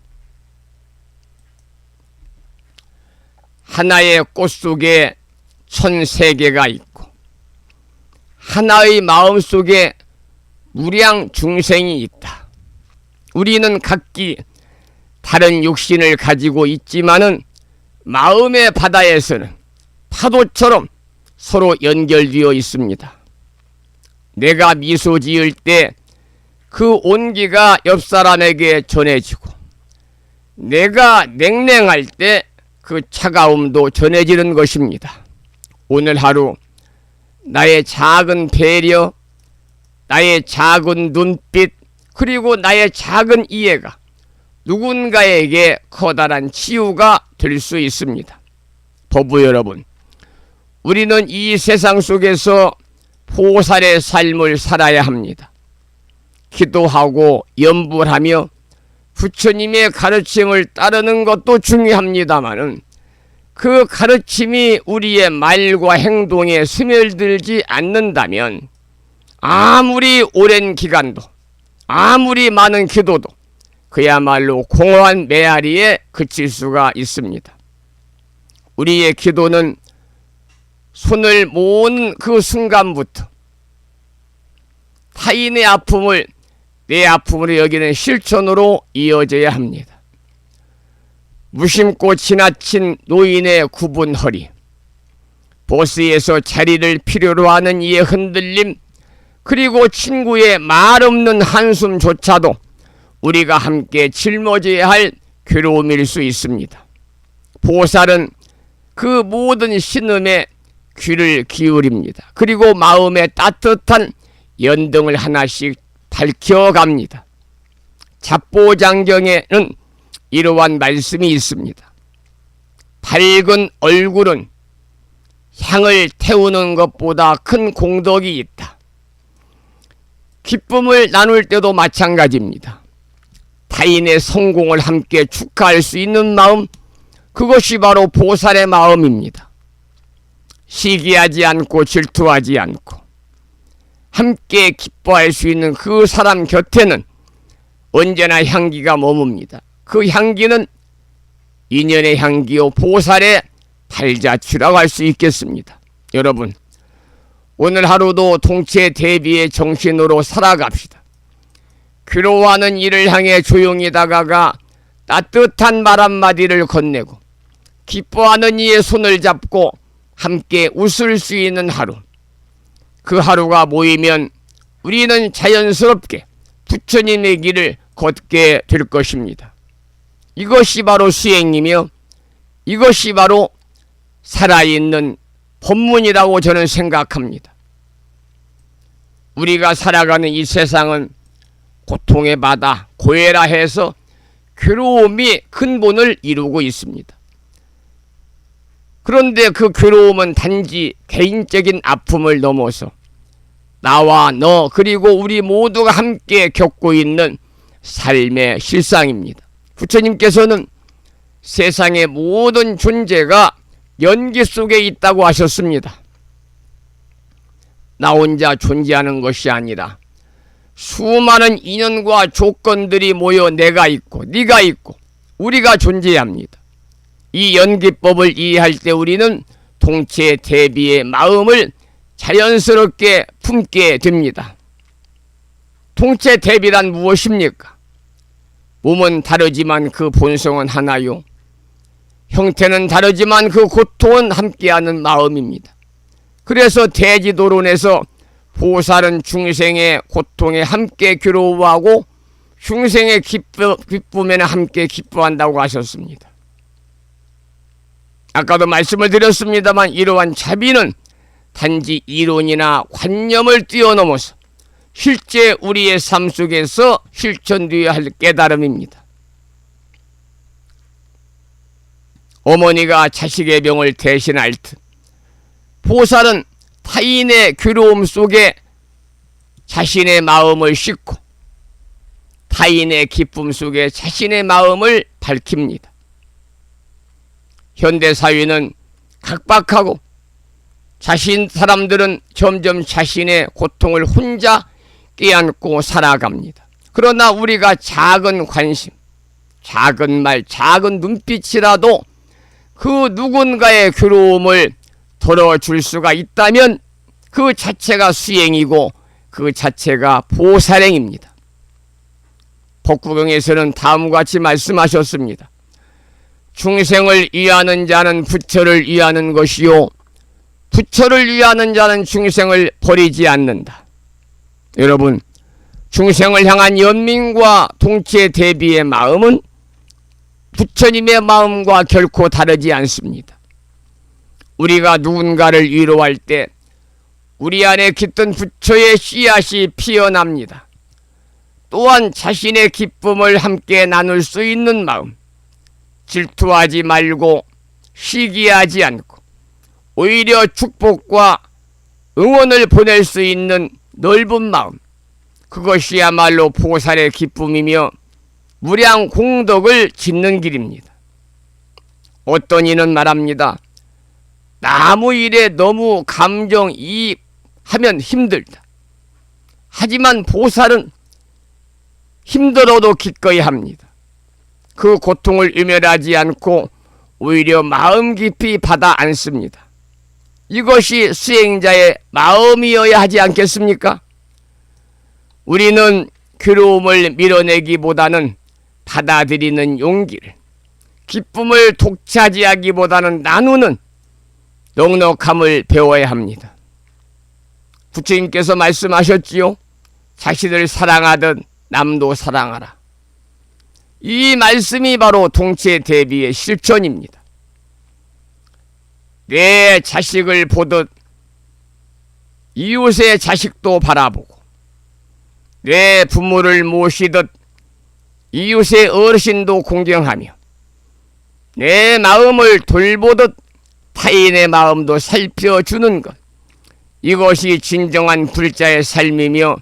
하나의 꽃 속에 1000세계가 있고 하나의 마음 속에 무량 중생이 있다. 우리는 각기 다른 육신을 가지고 있지만은 마음의 바다에서는 파도처럼 서로 연결되어 있습니다. 내가 미소 지을 때 그 온기가 옆 사람에게 전해지고 내가 냉랭할 때 그 차가움도 전해지는 것입니다. 오늘 하루 나의 작은 배려, 나의 작은 눈빛, 그리고 나의 작은 이해가 누군가에게 커다란 치유가 될 수 있습니다. 법부 여러분, 우리는 이 세상 속에서 보살의 삶을 살아야 합니다. 기도하고 염불하며 부처님의 가르침을 따르는 것도 중요합니다마는 그 가르침이 우리의 말과 행동에 스며들지 않는다면 아무리 오랜 기간도 아무리 많은 기도도 그야말로 공허한 메아리에 그칠 수가 있습니다. 우리의 기도는 손을 모은 그 순간부터 타인의 아픔을 내 아픔으로 여기는 실천으로 이어져야 합니다. 무심코 지나친 노인의 굽은 허리, 버스에서 자리를 필요로 하는 이의 흔들림, 그리고 친구의 말 없는 한숨조차도 우리가 함께 짊어져야 할 괴로움일 수 있습니다. 보살은 그 모든 신음에 귀를 기울입니다. 그리고 마음에 따뜻한 연등을 하나씩 밝혀갑니다. 잡보장경에는 이러한 말씀이 있습니다. 밝은 얼굴은 향을 태우는 것보다 큰 공덕이 있다. 기쁨을 나눌 때도 마찬가지입니다. 타인의 성공을 함께 축하할 수 있는 마음, 그것이 바로 보살의 마음입니다. 시기하지 않고 질투하지 않고 함께 기뻐할 수 있는 그 사람 곁에는 언제나 향기가 머뭅니다. 그 향기는 인연의 향기요 보살의 발자취라고 할 수 있겠습니다. 여러분, 오늘 하루도 동체 대비의 정신으로 살아갑시다. 괴로워하는 이를 향해 조용히 다가가 따뜻한 말 한마디를 건네고 기뻐하는 이의 손을 잡고 함께 웃을 수 있는 하루, 그 하루가 모이면 우리는 자연스럽게 부처님의 길을 걷게 될 것입니다. 이것이 바로 수행이며 이것이 바로 살아있는 법문이라고 저는 생각합니다. 우리가 살아가는 이 세상은 고통의 바다, 고해라 해서 괴로움이 근본을 이루고 있습니다. 그런데 그 괴로움은 단지 개인적인 아픔을 넘어서 나와 너 그리고 우리 모두가 함께 겪고 있는 삶의 실상입니다. 부처님께서는 세상의 모든 존재가 연기 속에 있다고 하셨습니다. 나 혼자 존재하는 것이 아니라 수많은 인연과 조건들이 모여 내가 있고 네가 있고 우리가 존재합니다. 이 연기법을 이해할 때 우리는 동체 대비의 마음을 자연스럽게 품게 됩니다. 동체 대비란 무엇입니까? 몸은 다르지만 그 본성은 하나요. 형태는 다르지만 그 고통은 함께하는 마음입니다. 그래서 대지도론에서 보살은 중생의 고통에 함께 괴로워하고 중생의 기쁨에는 함께 기뻐한다고 하셨습니다. 아까도 말씀을 드렸습니다만 이러한 자비는 단지 이론이나 관념을 뛰어넘어서 실제 우리의 삶 속에서 실천되어야 할 깨달음입니다. 어머니가 자식의 병을 대신할 듯 보살은 타인의 괴로움 속에 자신의 마음을 싣고 타인의 기쁨 속에 자신의 마음을 밝힙니다. 현대사회는 각박하고 사람들은 점점 자신의 고통을 혼자 껴안고 살아갑니다. 그러나 우리가 작은 관심, 작은 말, 작은 눈빛이라도 그 누군가의 괴로움을 덜어줄 수가 있다면 그 자체가 수행이고 그 자체가 보살행입니다. 법구경에서는 다음과 같이 말씀하셨습니다. 중생을 위하는 자는 부처를 위하는 것이요 부처를 위하는 자는 중생을 버리지 않는다. 여러분, 중생을 향한 연민과 동체 대비의 마음은 부처님의 마음과 결코 다르지 않습니다. 우리가 누군가를 위로할 때 우리 안에 깃든 부처의 씨앗이 피어납니다. 또한 자신의 기쁨을 함께 나눌 수 있는 마음, 질투하지 말고 시기하지 않고 오히려 축복과 응원을 보낼 수 있는 넓은 마음, 그것이야말로 보살의 기쁨이며 무량 공덕을 짓는 길입니다. 어떤 이는 말합니다. 아무 일에 너무 감정이입하면 힘들다. 하지만 보살은 힘들어도 기꺼이 합니다. 그 고통을 외면하지 않고 오히려 마음 깊이 받아 안습니다. 이것이 수행자의 마음이어야 하지 않겠습니까? 우리는 괴로움을 밀어내기보다는 받아들이는 용기를, 기쁨을 독차지하기보다는 나누는 넉넉함을 배워야 합니다. 부처님께서 말씀하셨지요. 자신을 사랑하듯 남도 사랑하라. 이 말씀이 바로 동체 대비의 실천입니다. 내 자식을 보듯 이웃의 자식도 바라보고 내 부모를 모시듯 이웃의 어르신도 공경하며 내 마음을 돌보듯 타인의 마음도 살펴주는 것, 이것이 진정한 불자의 삶이며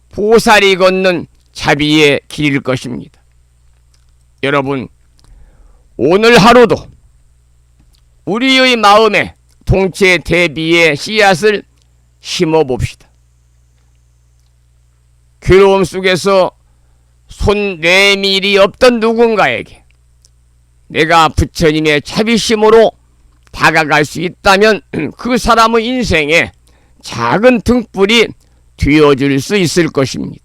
보살이 걷는 자비의 길일 것입니다. 여러분, 오늘 하루도 우리의 마음에 동체 대비의 씨앗을 심어봅시다. 괴로움 속에서 손 내밀이 없던 누군가에게 내가 부처님의 자비심으로 다가갈 수 있다면 그 사람의 인생에 작은 등불이 되어줄 수 있을 것입니다.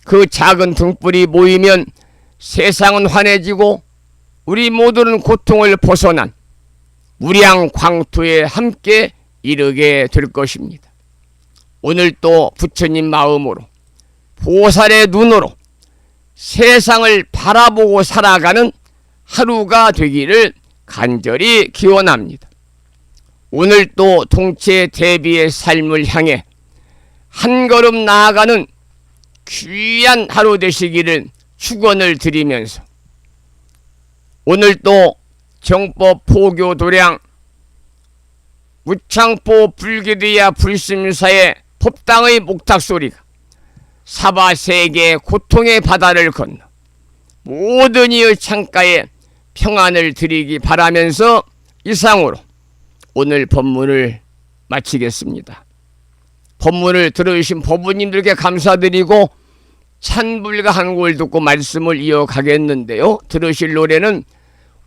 그 작은 등불이 모이면 세상은 환해지고 우리 모두는 고통을 벗어난 무량 광토에 함께 이르게 될 것입니다. 오늘 또 부처님 마음으로 보살의 눈으로 세상을 바라보고 살아가는 하루가 되기를 간절히 기원합니다. 오늘 또 동체 대비의 삶을 향해 한 걸음 나아가는 귀한 하루 되시기를 축원을 드리면서 오늘 또 정법 포교 도량 무창포 불기드야 불심사의 법당의 목탁소리가 사바세계의 고통의 바다를 건너 모든 이의 창가에 평안을 드리기 바라면서 이상으로 오늘 법문을 마치겠습니다. 법문을 들으신 법부님들께 감사드리고 찬불가 한 곡을 듣고 말씀을 이어가겠는데요. 들으실 노래는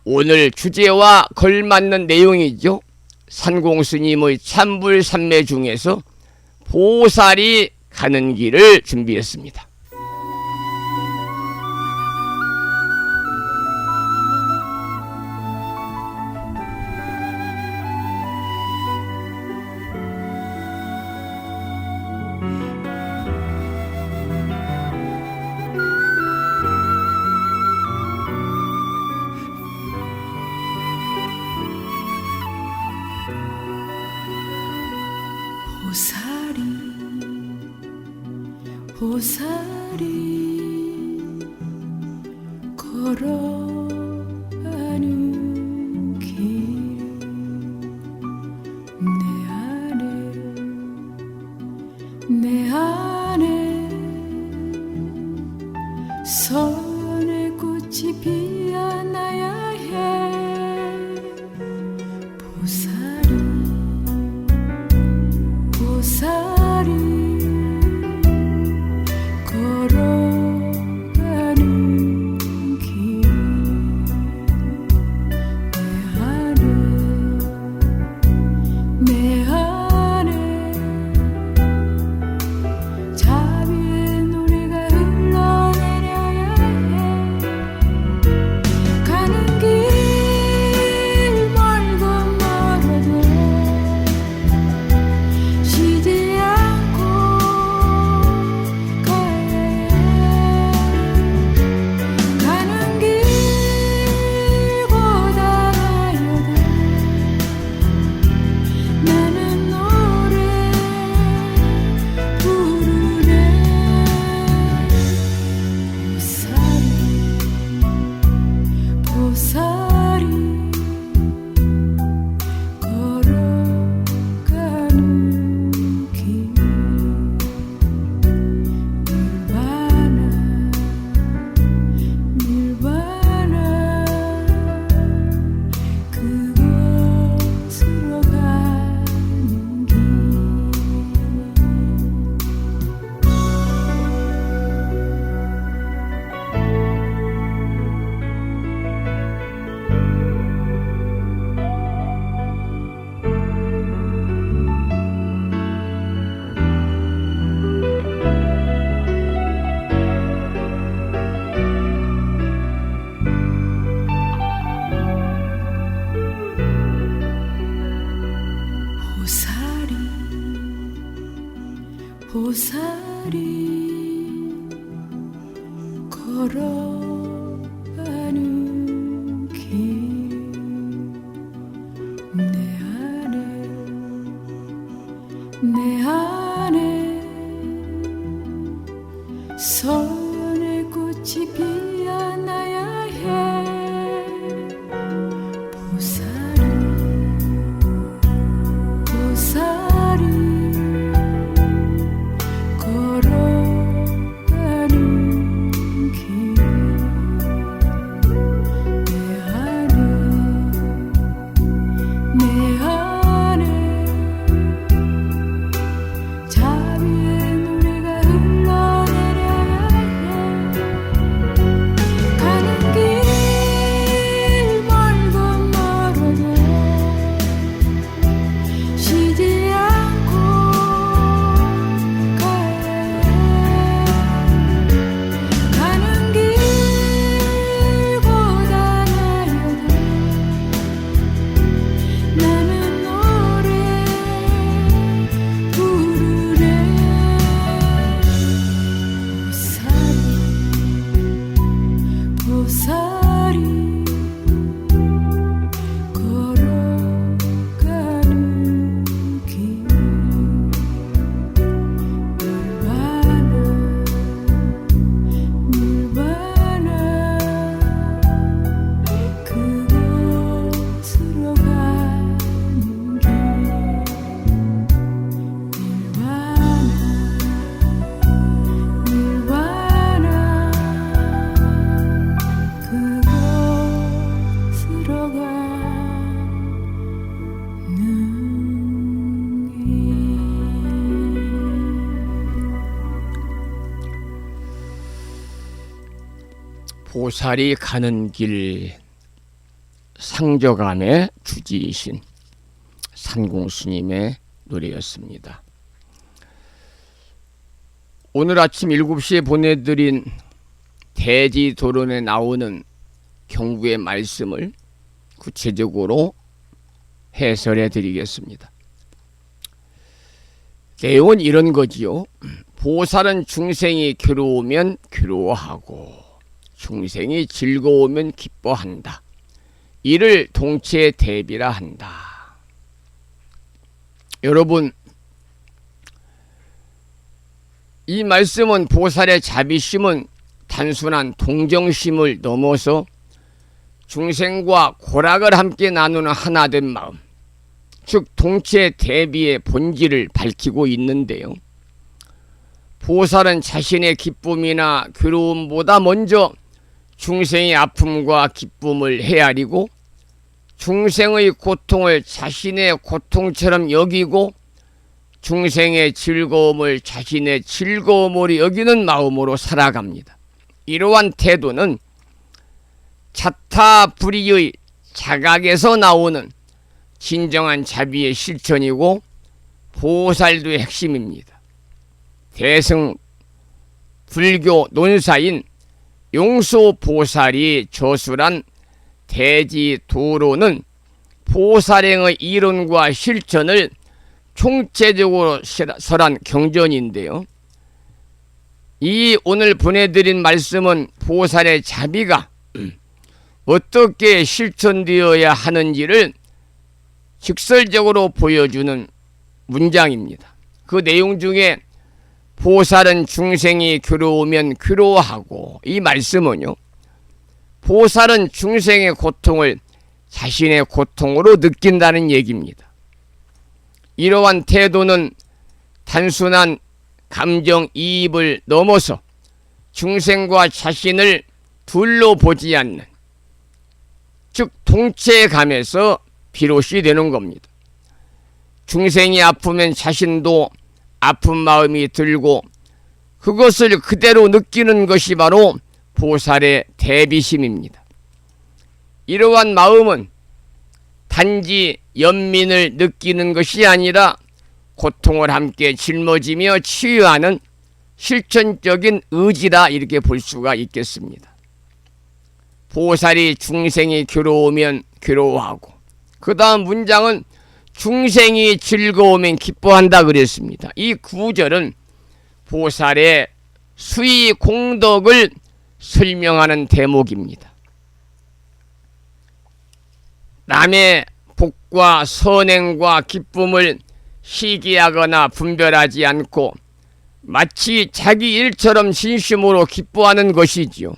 오늘 주제와 걸맞는 내용이죠. 산공스님의 찬불 삼매 중에서 보살이 가는 길을 준비했습니다. 보살이 보살이 걸어가는 길 내 안에 선의 꽃이 피어나야 해 보살이 보살이 걸어가는 길 내 안에 자비의 노래가 흘러내려야 해 가는 길 멀고 멀어도 쉬지 않고 가야 해 가는 길 고단하여도 나는 노래 부르네 보살이 걸어가는 길 닐바나 그곳으로 가는 길 보살이 걸어가는 길 내 안에 선의 꽃이 피어나야 해 보살이 보살이 걸어가는 길 내 안에 자비의 노래가 흘러내려야 해 가는 길 멀고 멀어도 쉬지 않고 가야 해 가는 길 고단하여도 나는 노래 부르네 보살이 걸어가는 길 닐바나 그곳으로 가는 길 닐바나 그곳으로 가는 길 보살이 가는 길 상저감의 주지이신 산공스님의 노래였습니다. 오늘 아침 7시에 보내드린 대지도론에 나오는 경구의 말씀을 구체적으로 해설해 드리겠습니다. 내용은 이런 거지요. 보살은 중생이 괴로우면 괴로워하고 중생이 즐거우면 기뻐한다. 이를 동체 대비라 한다. 여러분, 이 말씀은 보살의 자비심은 단순한 동정심을 넘어서 중생과 고락을 함께 나누는 하나된 마음, 즉 동체 대비의 본질을 밝히고 있는데요. 보살은 자신의 기쁨이나 괴로움보다 먼저 중생의 아픔과 기쁨을 헤아리고 중생의 고통을 자신의 고통처럼 여기고 중생의 즐거움을 자신의 즐거움으로 여기는 마음으로 살아갑니다. 이러한 태도는 자타불이의 자각에서 나오는 진정한 자비의 실천이고 보살도의 핵심입니다. 대승 불교 논사인 용소보살이 저술한 대지도로는 보살행의 이론과 실천을 총체적으로 설한 경전인데요. 이 오늘 보내드린 말씀은 보살의 자비가 어떻게 실천되어야 하는지를 직설적으로 보여주는 문장입니다. 그 내용 중에 보살은 중생이 괴로우면 괴로워하고, 이 말씀은요, 보살은 중생의 고통을 자신의 고통으로 느낀다는 얘기입니다. 이러한 태도는 단순한 감정이입을 넘어서 중생과 자신을 둘로 보지 않는, 즉 동체감에서 비롯이 되는 겁니다. 중생이 아프면 자신도 아픈 마음이 들고 그것을 그대로 느끼는 것이 바로 보살의 대비심입니다. 이러한 마음은 단지 연민을 느끼는 것이 아니라 고통을 함께 짊어지며 치유하는 실천적인 의지라 이렇게 볼 수가 있겠습니다. 보살이 중생이 괴로우면 괴로워하고, 그 다음 문장은 중생이 즐거우면 기뻐한다 그랬습니다. 이 구절은 보살의 수의 공덕을 설명하는 대목입니다. 남의 복과 선행과 기쁨을 시기하거나 분별하지 않고 마치 자기 일처럼 진심으로 기뻐하는 것이지요.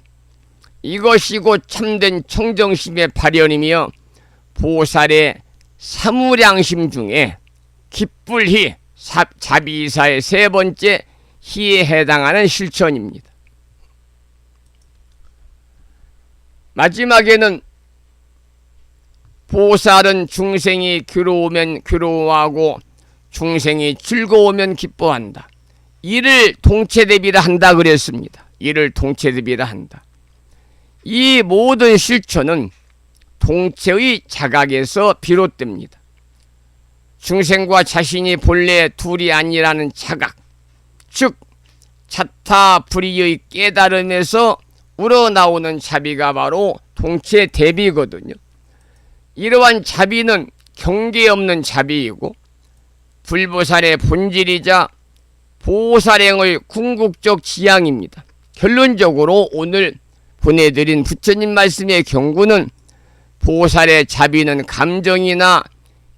이것이 곧 참된 청정심의 발현이며 보살의 사무량심 중에 기쁠희, 자비사의 세 번째 희에 해당하는 실천입니다. 마지막에는 보살은 중생이 괴로우면 괴로워하고 중생이 즐거우면 기뻐한다. 이를 동체대비라 한다 그랬습니다. 이를 동체대비라 한다. 이 모든 실천은 동체의 자각에서 비롯됩니다. 중생과 자신이 본래 둘이 아니라는 자각, 즉 자타불이의 깨달음에서 우러나오는 자비가 바로 동체대비거든요. 이러한 자비는 경계 없는 자비이고 불보살의 본질이자 보살행의 궁극적 지향입니다. 결론적으로 오늘 보내드린 부처님 말씀의 경구는 보살의 자비는 감정이나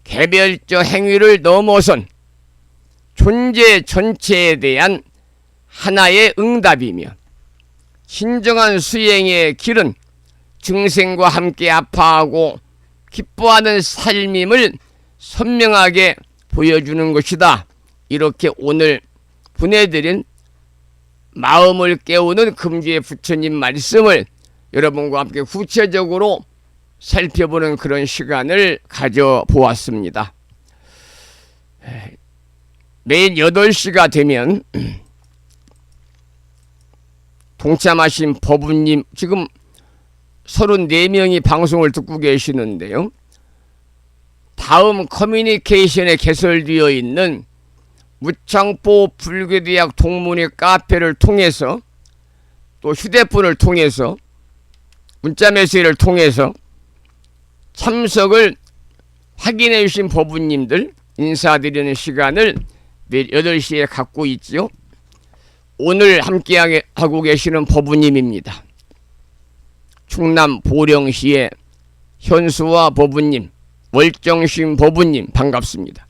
개별적 행위를 넘어선 존재 전체에 대한 하나의 응답이며, 진정한 수행의 길은 중생과 함께 아파하고 기뻐하는 삶임을 선명하게 보여주는 것이다. 이렇게 오늘 보내드린 마음을 깨우는 금주의 부처님 말씀을 여러분과 함께 구체적으로 살펴보는 그런 시간을 가져보았습니다. 매일 8시가 되면 동참하신 법우님, 지금 34명이 방송을 듣고 계시는데요. 다음 커뮤니케이션에 개설되어 있는 무창포 불교대학 동문회 카페를 통해서, 또 휴대폰을 통해서, 문자메시지를 통해서 참석을 확인해 주신 법우님들 인사드리는 시간을 매일 8시에 갖고 있지요. 오늘 함께 하고 계시는 법우님입니다. 충남 보령시의 현수와 법우님, 월정신 법우님 반갑습니다.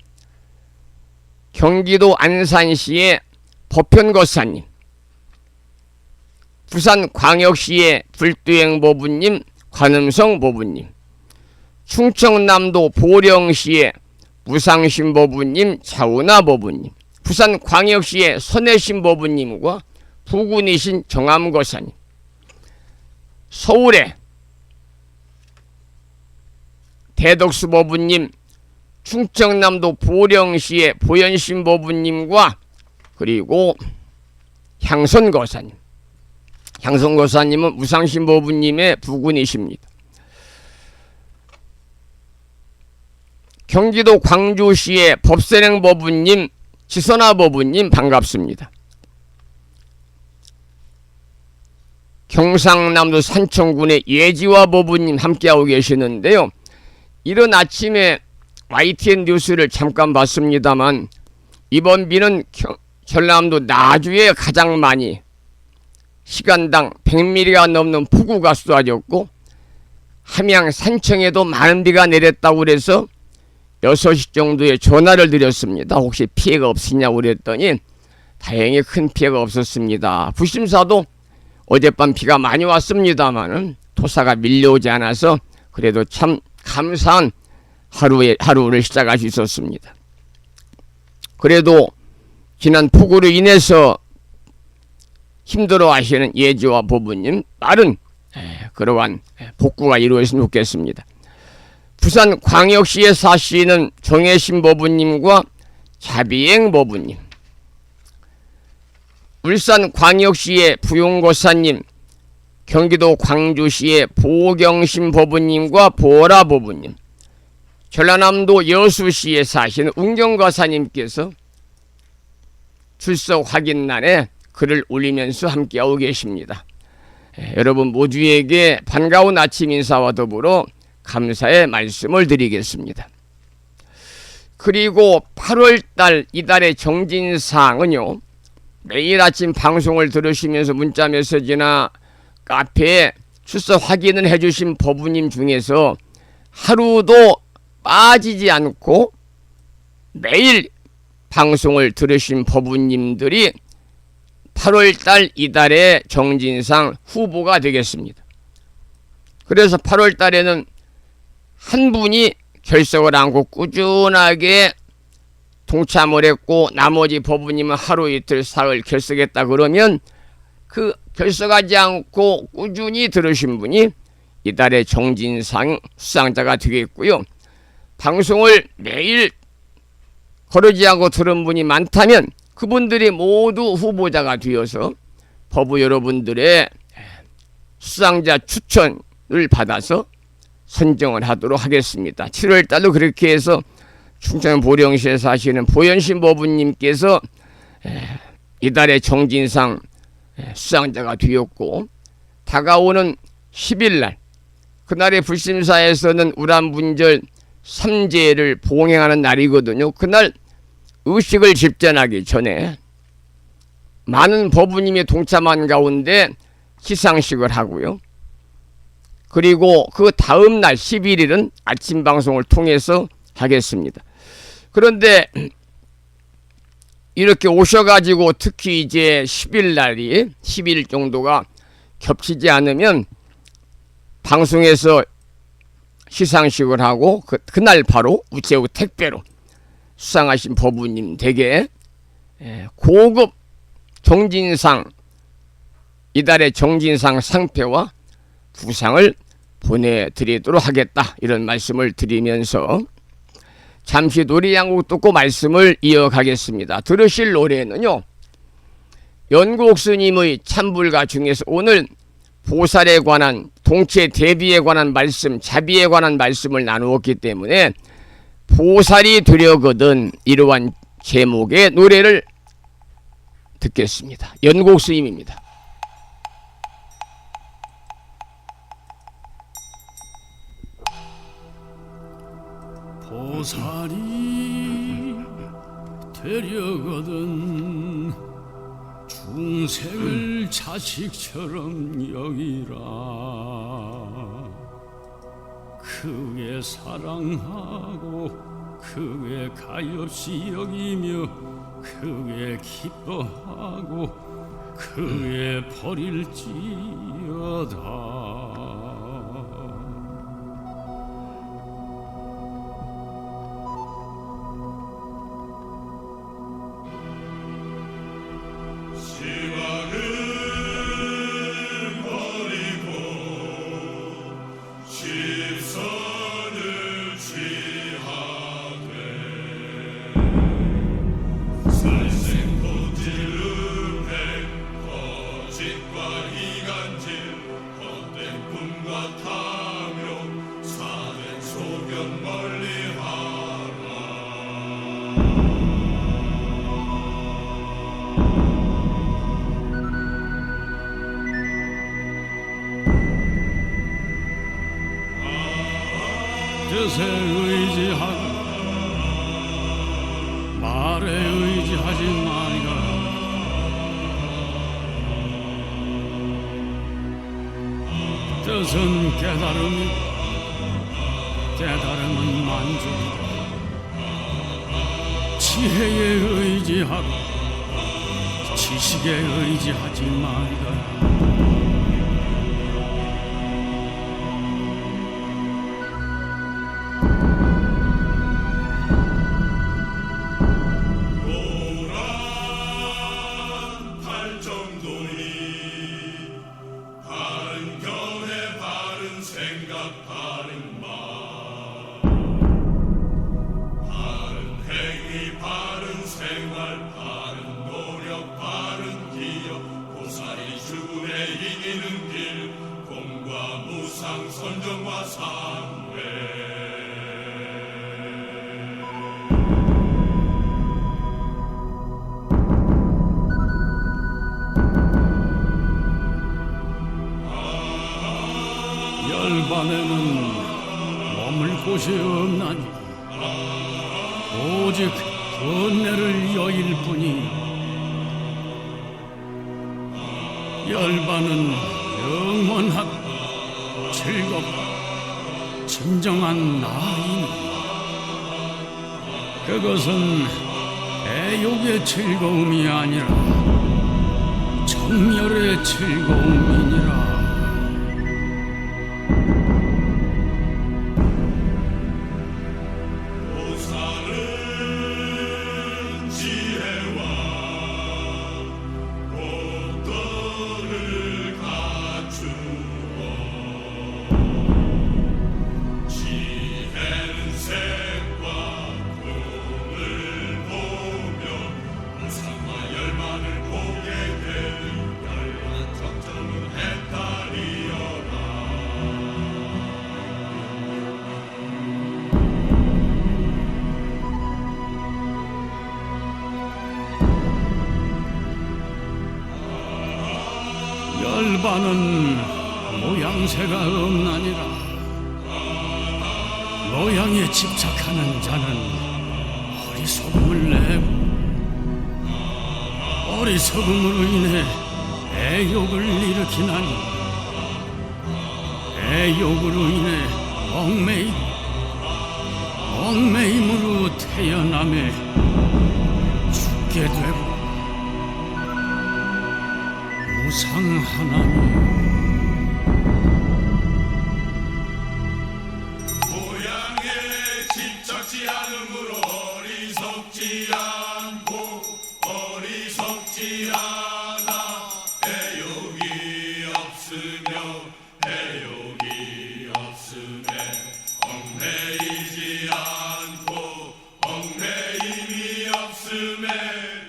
경기도 안산시의 법현거사님, 부산광역시의 불두행보부님, 관음성보부님, 충청남도 보령시의 무상신보부님, 차은하보부님, 부산광역시의 선해신보부님과 부군이신 정암거사님, 서울의 대덕수보부님, 충청남도 보령시의 보현신보부님과 그리고 향선거사님, 향선거사님은 무상신보부님의 부군이십니다. 경기도 광주시의 법선행보부님, 지선하보부님 반갑습니다. 경상남도 산청군의 예지화보부님 함께하고 계시는데요. 이른 아침에 YTN 뉴스를 잠깐 봤습니다만 이번 비는 전라남도 나주에 가장 많이 시간당 100mm가 넘는 폭우가 쏟아졌고 함양 산청에도 많은 비가 내렸다고 그래서 6시 정도에 전화를 드렸습니다. 혹시 피해가 없으냐고 그랬더니 다행히 큰 피해가 없었습니다. 부심사도 어젯밤 비가 많이 왔습니다만 토사가 밀려오지 않아서 그래도 참 감사한 하루를 시작할 수 있었습니다. 그래도 지난 폭우로 인해서 힘들어 하시는 예지와 보부님 빠른 그러한 복구가 이루어졌으면 좋겠습니다. 부산 광역시에 사시는 정혜신 보부님과 자비행 보부님, 울산 광역시의 부용고사님, 경기도 광주시의 보경신 보부님과 보라 보부님, 전라남도 여수시에 사시는 운경거사님께서 출석 확인란에 글을 올리면서 함께하고 계십니다. 여러분 모두에게 반가운 아침 인사와 더불어 감사의 말씀을 드리겠습니다. 그리고 8월달 이달의 정진사항은요, 매일 아침 방송을 들으시면서 문자 메시지나 카페에 출석 확인을 해주신 법부님 중에서 하루도 빠지지 않고 매일 방송을 들으신 법부님들이 8월달 이달의 정진상 후보가 되겠습니다. 그래서 8월달에는 한 분이 결석을 안고 꾸준하게 동참을 했고 나머지 법부님은 하루 이틀 사흘 결석했다 그러면 그 결석하지 않고 꾸준히 들으신 분이 이달의 정진상 수상자가 되겠고요. 방송을 매일 거르지 않고 들은 분이 많다면 그분들이 모두 후보자가 되어서 법부 여러분들의 수상자 추천을 받아서 선정을 하도록 하겠습니다. 7월달도 그렇게 해서 충청 보령시에 사시는 보현신 법부님께서 이달의 정진상 수상자가 되었고 다가오는 10일날 그날의 불심사에서는 우람분절 3제를 봉행하는 날이거든요. 그날 의식을 집전하기 전에 많은 법부님이 동참한 가운데 시상식을 하고요. 그리고 그 다음 날 11일은 아침 방송을 통해서 하겠습니다. 그런데 이렇게 오셔가지고 특히 이제 10일 날이 10일 정도가 겹치지 않으면 방송에서 시상식을 하고 그날 바로 우체국 택배로 수상하신 법부님 댁에 고급 정진상 이달의 정진상 상패와 부상을 보내드리도록 하겠다 이런 말씀을 드리면서 잠시 노래 한 곡 듣고 말씀을 이어가겠습니다. 들으실 노래는요 연곡스님의 참불가 중에서 오늘 보살에 관한 동체 대비에 관한 말씀 자비에 관한 말씀을 나누었기 때문에 보살이 되려거든 이러한 제목의 노래를 듣겠습니다. 연곡스님입니다. 보살이 되려거든 중생을 자식처럼 여기라 크게 사랑하고 크게 가엾이 여기며 크게 기뻐하고 크게 버릴지어다. 뜻에 의지하고 말에 의지하지 말라. 뜻은 깨달음이고 깨달음은 만족이고 지혜에 의지하고 지식에 의지하지 말라. 선정과 상회 열반에는 머물 곳이 없나니 오직 번뇌를 여일 뿐이요. 열반은 영원하고 즐겁고 진정한 나이니 그것은 애욕의 즐거움이 아니라 정열의 즐거움이니라. 열반은 모양새가 없나니라. 모양에 집착하는 자는 어리석음을 내고 어리석음으로 인해 애욕을 일으키나니 애욕으로 인해 얽매임으로 태어나며 죽게 되고 무상하나니 모양에 집착지 않으므로 어리석지 않아 애욕이 없음에 얽매이지 않고 얽매임이 없음에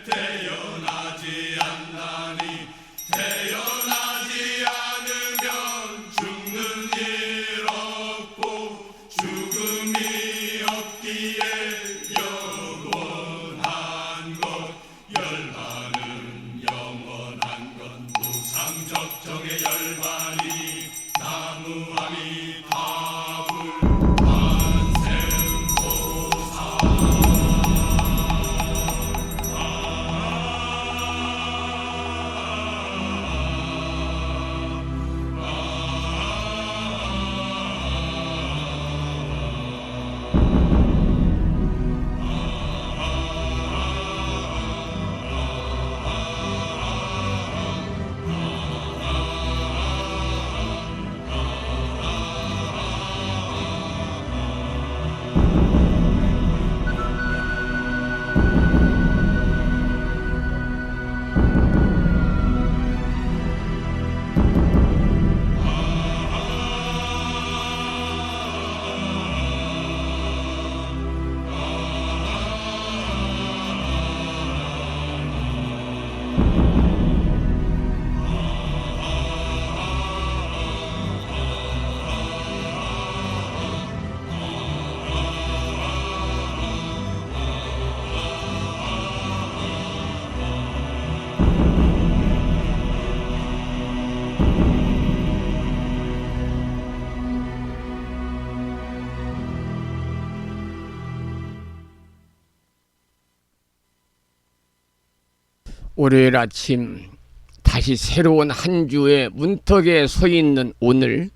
태어나지 않으면 죽는 일 없고 죽음이 없기에 영원한 것 열반은 영원한 것 무상적정의 열반이 나무하니 답을 반생보사 월요일 아침 다시 새로운 한 주의 문턱에 서 있는 오늘,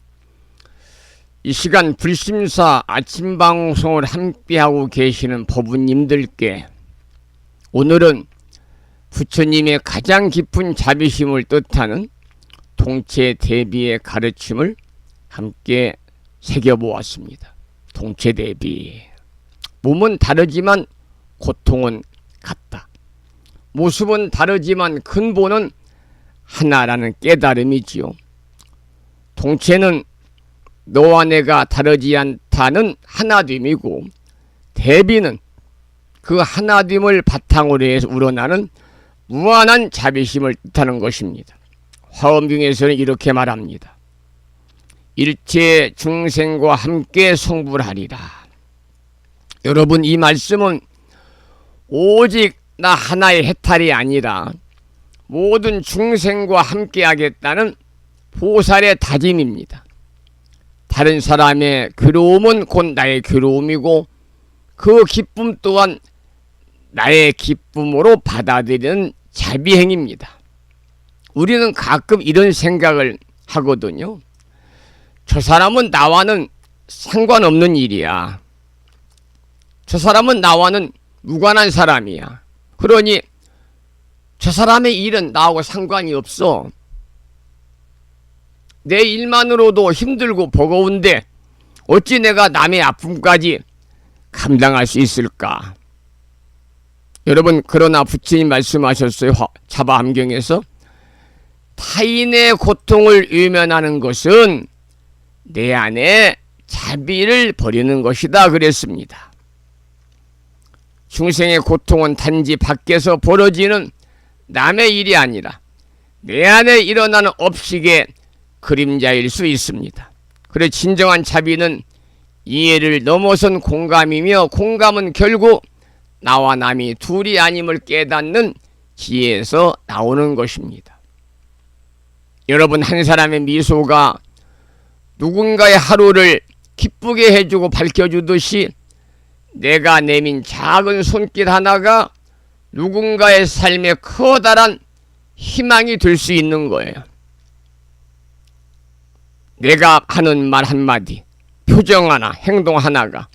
이 시간 불심사 아침 방송을 함께하고 계시는 법우님들께 오늘은 부처님의 가장 깊은 자비심을 뜻하는 동체대비의 가르침을 함께 새겨보았습니다. 동체대비. 몸은 다르지만 고통은 같다. 모습은 다르지만 근본은 하나라는 깨달음이지요. 동체는 너와 내가 다르지 않다는 하나됨이고, 대비는 그 하나됨을 바탕으로 해서 우러나는 무한한 자비심을 뜻하는 것입니다. 화엄경에서는 이렇게 말합니다. 일체 중생과 함께 성불하리라. 여러분, 이 말씀은 오직 나 하나의 해탈이 아니라 모든 중생과 함께 하겠다는 보살의 다짐입니다. 다른 사람의 괴로움은 곧 나의 괴로움이고, 그 기쁨 또한 나의 기쁨으로 받아들이는 자비행입니다. 우리는 가끔 이런 생각을 하거든요. 저 사람은 나와는 상관없는 일이야. 저 사람은 나와는 무관한 사람이야. 그러니 저 사람의 일은 나하고 상관이 없어. 내 일만으로도 힘들고 버거운데 어찌 내가 남의 아픔까지 감당할 수 있을까? 여러분, 그러나 부처님 말씀하셨어요. 자바함경에서 타인의 고통을 외면하는 것은 내 안에 자비를 버리는 것이다 그랬습니다. 중생의 고통은 단지 밖에서 벌어지는 남의 일이 아니라 내 안에 일어나는 업식의 그림자일 수 있습니다. 그래 진정한 자비는 이해를 넘어선 공감이며, 공감은 결국 나와 남이 둘이 아님을 깨닫는 지혜에서 나오는 것입니다. 여러분, 한 사람의 미소가 누군가의 하루를 기쁘게 해주고 밝혀주듯이 내가 내민 작은 손길 하나가 누군가의 삶에 커다란 희망이 될 수 있는 거예요. 내가 하는 말 한마디, 표정 하나, 행동 하나가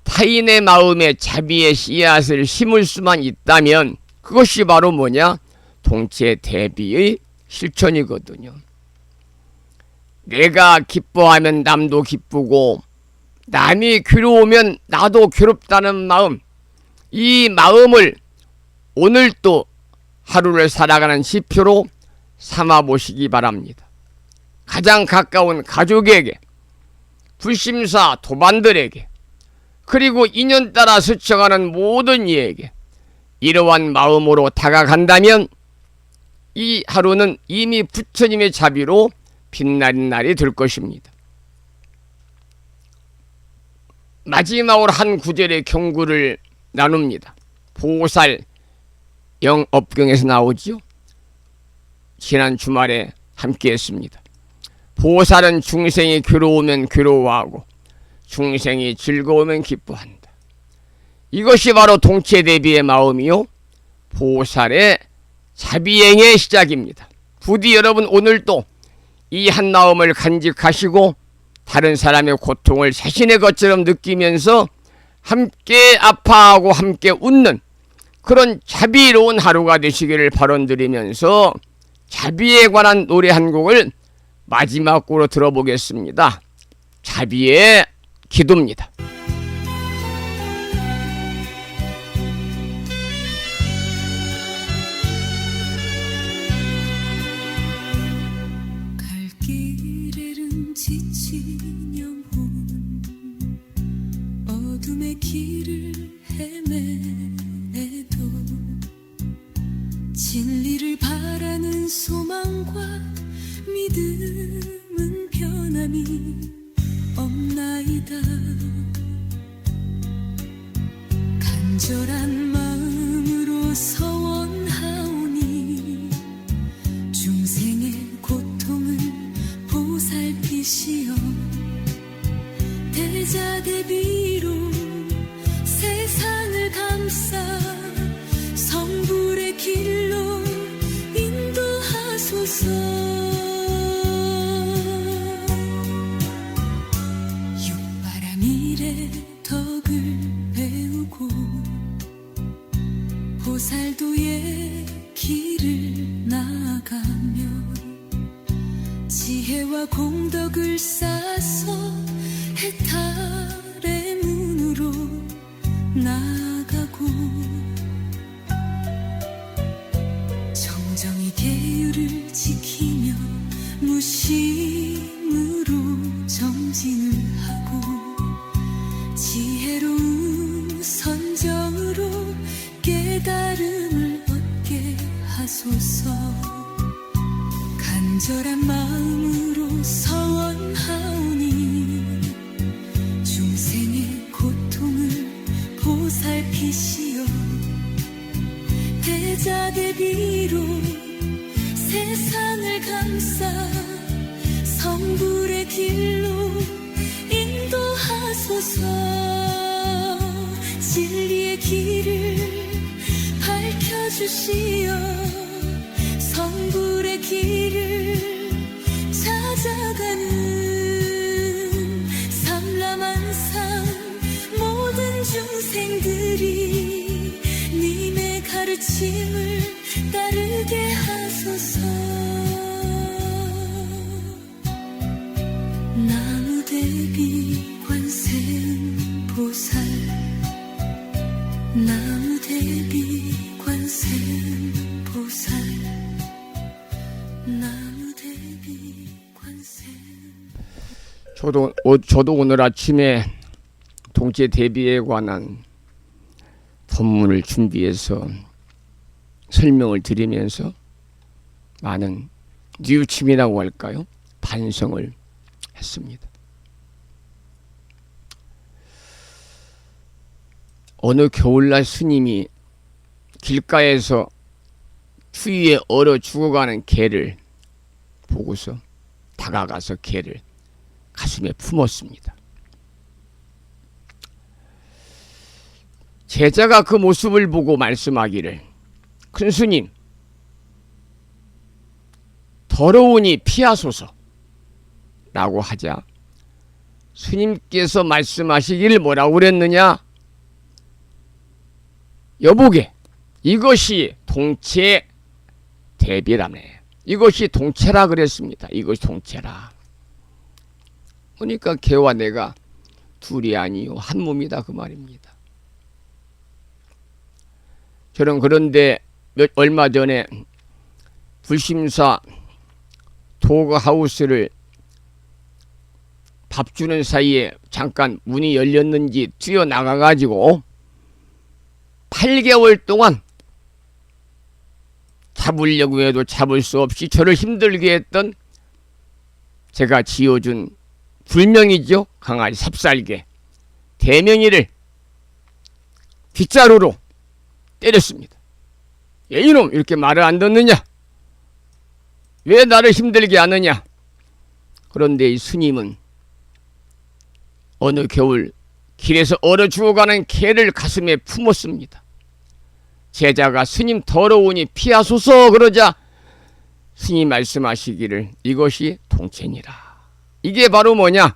타인의 마음에 자비의 씨앗을 심을 수만 있다면 그것이 바로 뭐냐? 동체대비의 실천이거든요. 내가 기뻐하면 남도 기쁘고, 남이 괴로우면 나도 괴롭다는 마음, 이 마음을 오늘 또 하루를 살아가는 지표로 삼아보시기 바랍니다. 가장 가까운 가족에게, 불심사 도반들에게, 그리고 인연 따라 스쳐가는 모든 이에게 이러한 마음으로 다가간다면 이 하루는 이미 부처님의 자비로 빛나는 날이 될 것입니다. 마지막으로 한 구절의 경구를 나눕니다. 보살 영업경에서 나오지요. 지난 주말에 함께 했습니다. 보살은 중생이 괴로우면 괴로워하고 중생이 즐거우면 기뻐한다. 이것이 바로 동체대비의 마음이요, 보살의 자비행의 시작입니다. 부디 여러분 오늘도 이 한 마음을 간직하시고 다른 사람의 고통을 자신의 것처럼 느끼면서 함께 아파하고 함께 웃는 그런 자비로운 하루가 되시기를 발언드리면서 자비에 관한 노래 한 곡을 마지막 곡으로 들어보겠습니다. 자비의 기도입니다. 갈 길 잃은 지친 영혼, 어둠의 길을 헤매도 진리를 바라는 소망과 믿음은 변함이 없나이다. 간절한 마음으로 서원하오니 중생의 고통을 보살피시어 대자대비로 세상을 감싸 성불의 길 벽을 쌓아서 해탈의 문으로 나가고 정정히 계율을 지키며 무심으로 정진을 하고 지혜로운 선정으로 깨달음을 얻게 하소서. 간절한 마음으로 서원하오니 중생의 고통을 보살피시어 대자대비로 세상을 감싸 성불의 길로 인도하소서. 진리의 길을 밝혀주시어 성불의 길을 찾아가는 삼라만상 모든 중생들이 님의 가르침을 따르게 하소서. 나무대비 관세음보살 나무대비 관세음보살 나무대비 관세음. 저도 오늘 아침에 동체 대비에 관한 본문을 준비해서 설명을 드리면서 많은 뉘우침이라고 할까요? 반성을 했습니다. 어느 겨울날 스님이 길가에서 추위에 얼어 죽어가는 개를 보고서 다가가서 개를 가슴에 품었습니다. 제자가 그 모습을 보고 말씀하기를, 큰 스님, 더러우니 피하소서 라고 하자 스님께서 말씀하시기를 뭐라고 그랬느냐? 여보게, 이것이 동체 대비라네. 이것이 동체라 그랬습니다. 이것이 동체라. 그러니까 개와 내가 둘이 아니요 한 몸이다 그 말입니다. 저는 그런데 얼마 전에 불심사 도그하우스를 밥 주는 사이에 잠깐 문이 열렸는지 뛰어나가가지고 8개월 동안 잡으려고 해도 잡을 수 없이 저를 힘들게 했던 제가 지어준 불명이죠. 강아지 삽살개 대명이를 빗자루로 때렸습니다. 예, 이놈 이렇게 말을 안 듣느냐? 왜 나를 힘들게 하느냐? 그런데 이 스님은 어느 겨울 길에서 얼어 죽어가는 개를 가슴에 품었습니다. 제자가 스님 더러우니 피하소서 그러자 스님 말씀하시기를 이것이 동체니라. 이게 바로 뭐냐?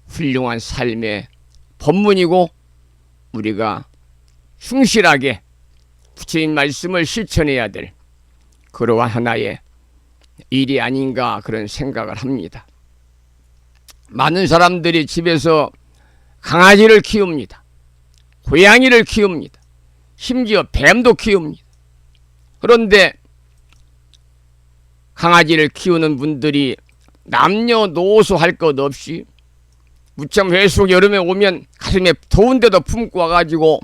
훌륭한 삶의 법문이고 우리가 충실하게 부처님 말씀을 실천해야 될 그러한 하나의 일이 아닌가 그런 생각을 합니다. 많은 사람들이 집에서 강아지를 키웁니다. 고양이를 키웁니다. 심지어 뱀도 키웁니다. 그런데 강아지를 키우는 분들이 남녀노소 할 것 없이 무참 회수 여름에 오면 가슴에 더운데도 품고 와가지고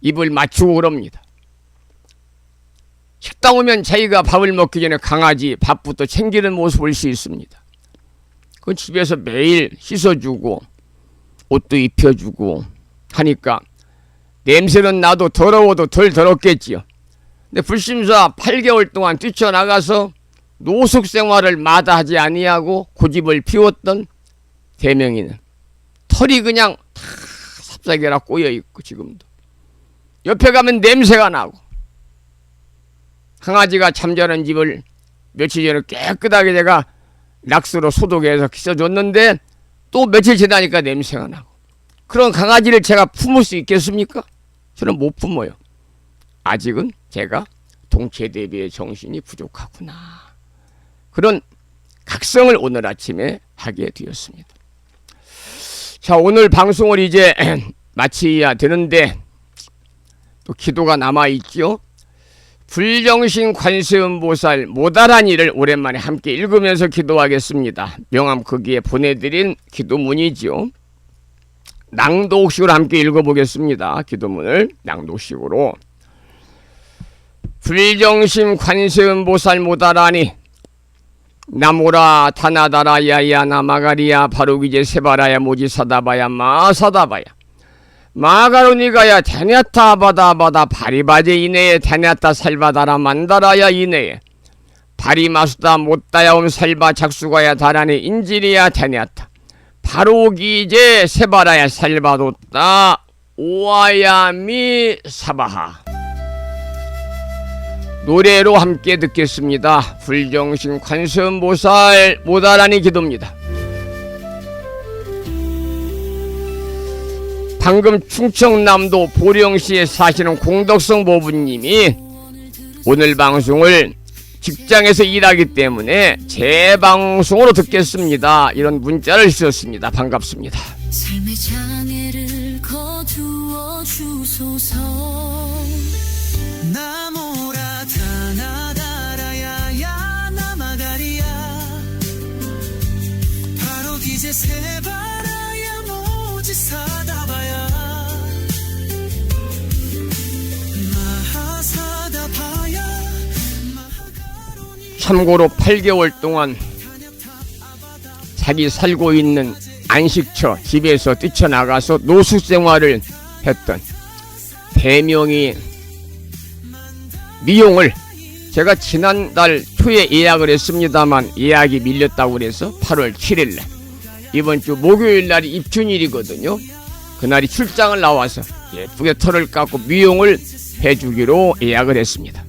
입을 맞추고 그럽니다. 식당 오면 자기가 밥을 먹기 전에 강아지 밥부터 챙기는 모습을 볼 수 있습니다. 그 집에서 매일 씻어주고 옷도 입혀주고 하니까 냄새는 나도 더러워도 덜 더럽겠지요. 근데 불심사 8개월 동안 뛰쳐나가서 노숙 생활을 마다하지 아니하고 고집을 피웠던 대명이는 털이 그냥 다 삽살개라 꼬여있고 지금도 옆에 가면 냄새가 나고 강아지가 잠자는 집을 며칠 전에 깨끗하게 제가 락스로 소독해서 씻어줬는데 또 며칠 지나니까 냄새가 나고 그런 강아지를 제가 품을 수 있겠습니까? 저는 못 품어요. 아직은 제가 동체 대비의 정신이 부족하구나. 그런 각성을 오늘 아침에 하게 되었습니다. 자, 오늘 방송을 이제 마쳐야 되는데 또 기도가 남아있죠. 불정신 관세음보살 모다라니를 오랜만에 함께 읽으면서 기도하겠습니다. 명함 거기에 보내드린 기도문이죠. 낭독식으로 함께 읽어보겠습니다. 기도문을 낭독식으로. 불정신 관세음보살 모다라니 나모라 타나다라야야 나마가리야 바로기제 세바라야 모지사다바야 마사다바야 마가로니가야 테냐타 바다바다 바리바제 이내에 테냐타 살바다라 만다라야 이내에 바리마수다 못다야옴 살바 작수가야 다라니 인지리야 테냐타 바로기제 세바라야 살바도따 오아야미 사바하. 노래로 함께 듣겠습니다. 불정신 관세음보살 모다라니 기도입니다. 방금 충청남도 보령시에 사시는 공덕성 보부님이 오늘 방송을 직장에서 일하기 때문에 재방송으로 듣겠습니다. 이런 문자를 주셨습니다. 반갑습니다. 삶의 장애를 거두어 주소서. 나모라 타나다라야야 나마가리야 바로 기제 세바라야 모지사다바야 마하사다바야. 참고로 8개월 동안 자기 살고 있는 안식처 집에서 뛰쳐나가서 노숙 생활을 했던 대명이 미용을 제가 지난달 초에 예약을 했습니다만 예약이 밀렸다고 그래서 8월 7일날 이번 주 목요일날이 입춘일이거든요. 그날이 출장을 나와서 예쁘게 털을 깎고 미용을 해주기로 예약을 했습니다.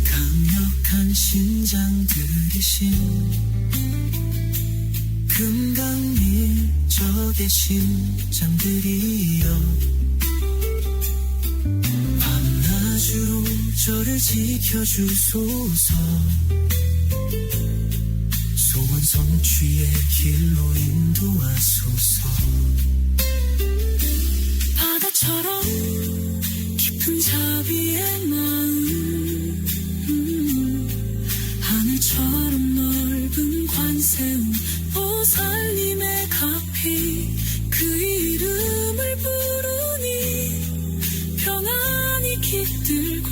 강력한 심장 들이신 금강밀적의 심장들이여 밤낮으로 저를 지켜주소서. 소원 성취의 길로 인도하소서. 바다처럼 깊은 자비의 마음 하늘처럼 넓은 관세음 보살님의 가피 그 이름을 부르니 평안이 깃들고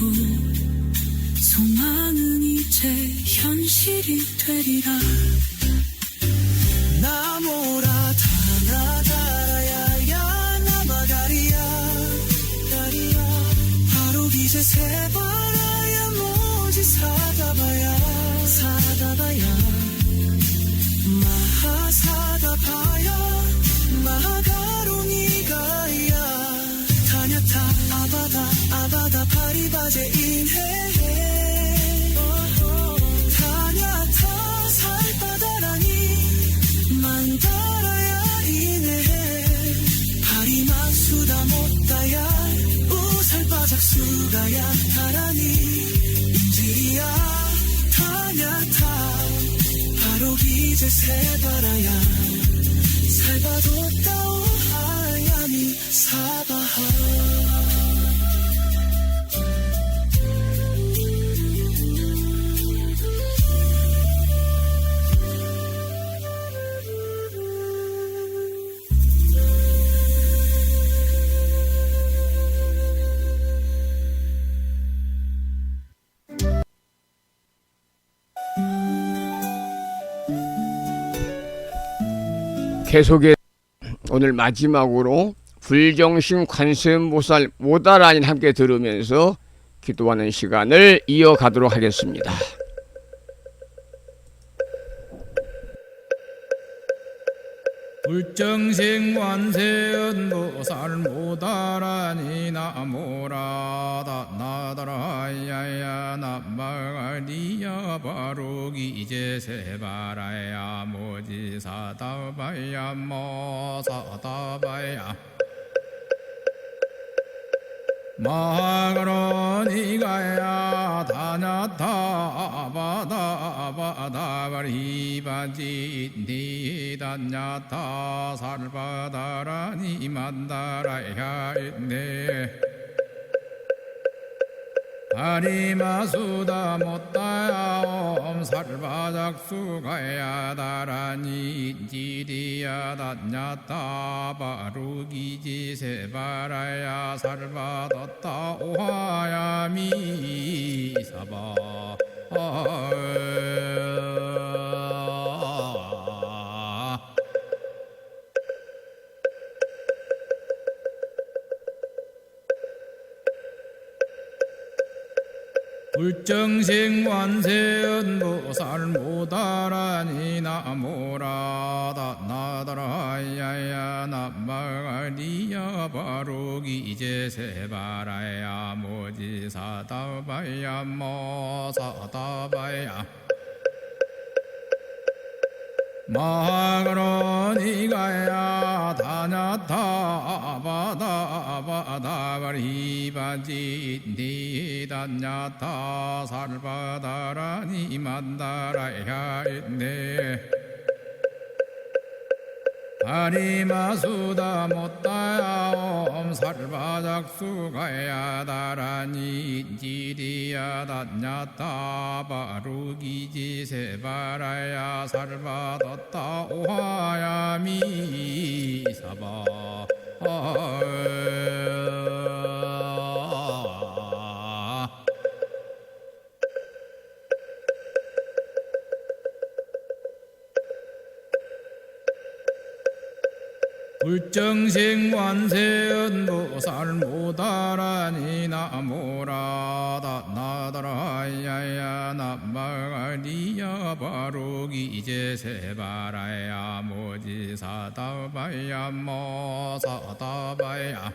소망은 이제 현실이 되리라. 나모라 타나다라야야 나마가리야 바로 기제 세바라야 모지사다바야 마하사다바야 마가로니가야 타냐타 아바다 바리바제 인해 타냐타 살바다라니 만다라야 이네 바리마수다 못다야 우살바작수가야 다라니 인지리야 타냐타 바로기제 세바라야 살바도따오 하야미 사바하. 계속해 오늘 마지막으로 불정신 관세음보살 모다라니 함께 들으면서 기도하는 시간을 이어가도록 하겠습니다. 불정생관세음보살 모다라니 나모라다 나다라야야 남마리야 바로기제세바라야 모지사다바야 모사다바야 마가로니가야 다냐타바다바다바리바지 니다냐타 살바다라니 만다라야 있네 아리마수다 못다야 옴살바작수가야 다라니 지리야 다냐타 바루기지세바라야 살바뒀다 오하야 미사바 불정생관세음보살 모다라니 나모라다 나다라야야 남마리야 바로기제세바라야 모지사다바야 모사다바야 마가로니가야 다냐타바다바다바리바지 니다냐타 살바다라니 만다라야 있네 아리마수다 못다야 옴살바작수가야 다라니 지리야 다냐타 바루기지세바라야 살바뒀다 오하야 미사바 불정생관세음보살 모다라니 나모라다 나다라야야 남마리야 바로기제세바라야 모지사다바야 모사다바야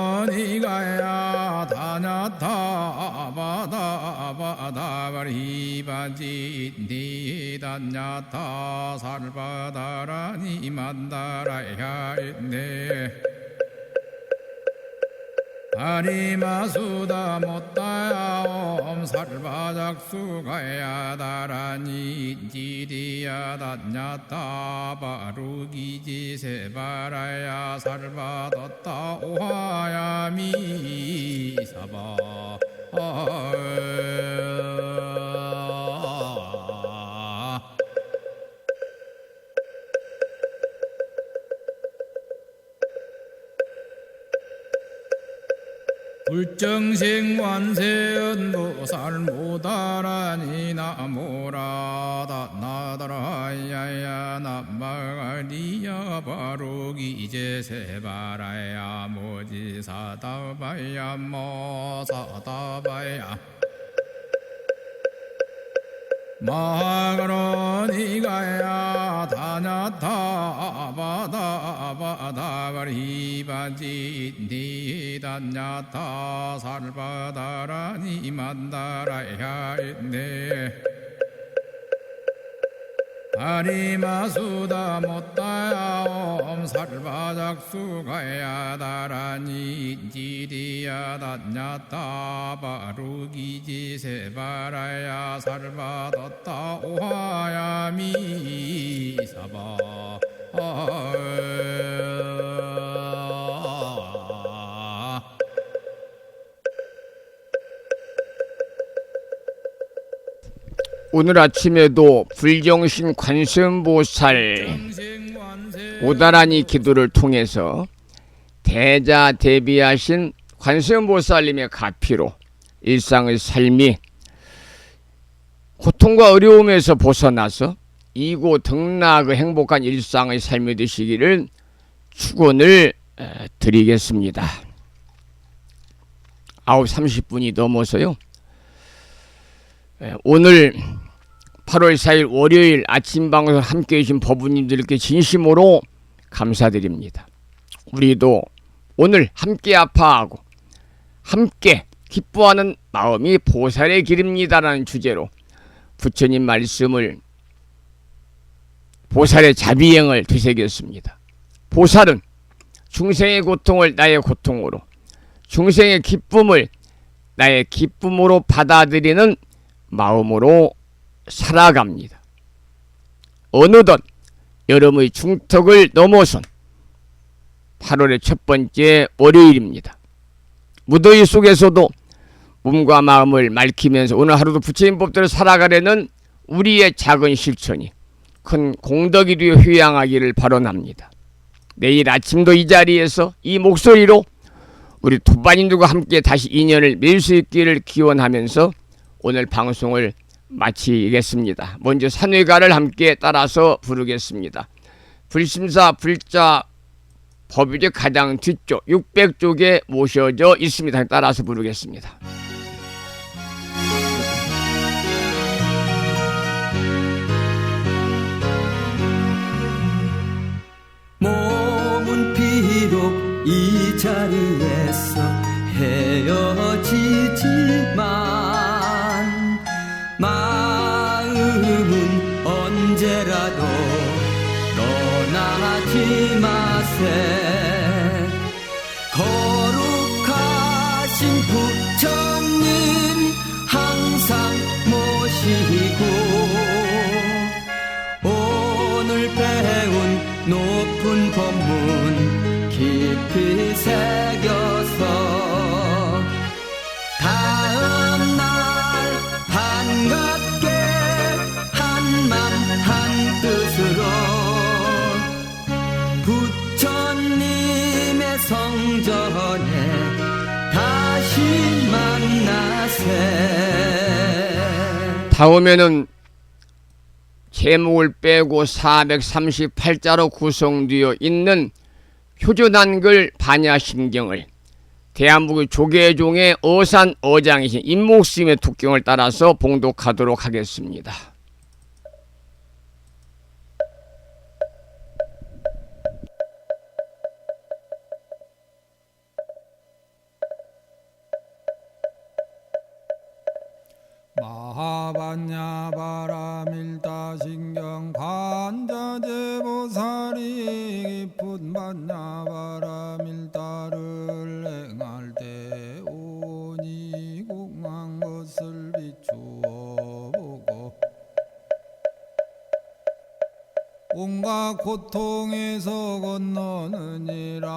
마가로니가야 다냐타바다바다바리바지 니다냐타 살바다라니 만다라야 있네 아리마수다 못다야 옴살바작수가야 다라니 지리야 다냐타 바루기지세바라야 살바뒀다 오하야 미사바 불정생관세음보살 모다라니 나모라다 나다라야야 남마리야 바로기제세바라야 모지사다바야 모사다바야 마가로니가야 다냐타바다바다바리바지 니다냐타 살바다라니 만다라야 있네 아리마수다 못다야 옴살바작수가야 다라니 지리야 다냐타 바루기지세바라야 살바뒀다 오하야 미사바 오늘 아침에도 불정신 관세음보살 오다라니 기도를 통해서 대자 대비하신 관세음보살님의 가피로 일상의 삶이 고통과 어려움에서 벗어나서 이고 등락의 행복한 일상의 삶이 되시기를 축원을 드리겠습니다. 9시 30분이 넘어서요. 오늘 8월 4일 월요일 아침 방송 함께 해주신 법부님들께 진심으로 감사드립니다. 우리도 오늘 함께 아파하고 함께 기뻐하는 마음이 보살의 길입니다라는 주제로 부처님 말씀을 보살의 자비행을 되새겼습니다. 보살은 중생의 고통을 나의 고통으로, 중생의 기쁨을 나의 기쁨으로 받아들이는 마음으로 살아갑니다. 어느덧 여름의 중턱을 넘어선 8월의 첫 번째 월요일입니다. 무더위 속에서도 몸과 마음을 맑히면서 오늘 하루도 부처님 법대로 살아가려는 우리의 작은 실천이 큰 공덕이 되어 휴양하기를 발언합니다. 내일 아침도 이 자리에서 이 목소리로 우리 도반인들과 함께 다시 인연을 맺을 수 있기를 기원하면서 오늘 방송을 마치겠습니다. 먼저 산회가를 함께 따라서 부르겠습니다. 불심사 불자 법유제 가장 뒤쪽 600쪽에 모셔져 있습니다. 따라서 부르겠습니다. 몸은 비록 이 자리에서 헤어지지만 마음은 언제라도 떠나지 마세. 거룩하신 부처님 항상 모시고 오늘 배운 높은 법문 깊이 새겨서 다음날 반갑게 한맘 한뜻으로 부처님의 성전에 다시 만나세. 다음에는 제목을 빼고 438자로 구성되어 있는 효존한글 반야심경을 대한민국 조계종의 어산 어장이신 임목스님의 독경을 따라서 봉독하도록 하겠습니다. 마하반야바라밀다신경 관자재보살이 깊은 반야바라밀다를 행할 때 오니 공한 것을 비추어 보고 온갖 고통에서 건너느니라.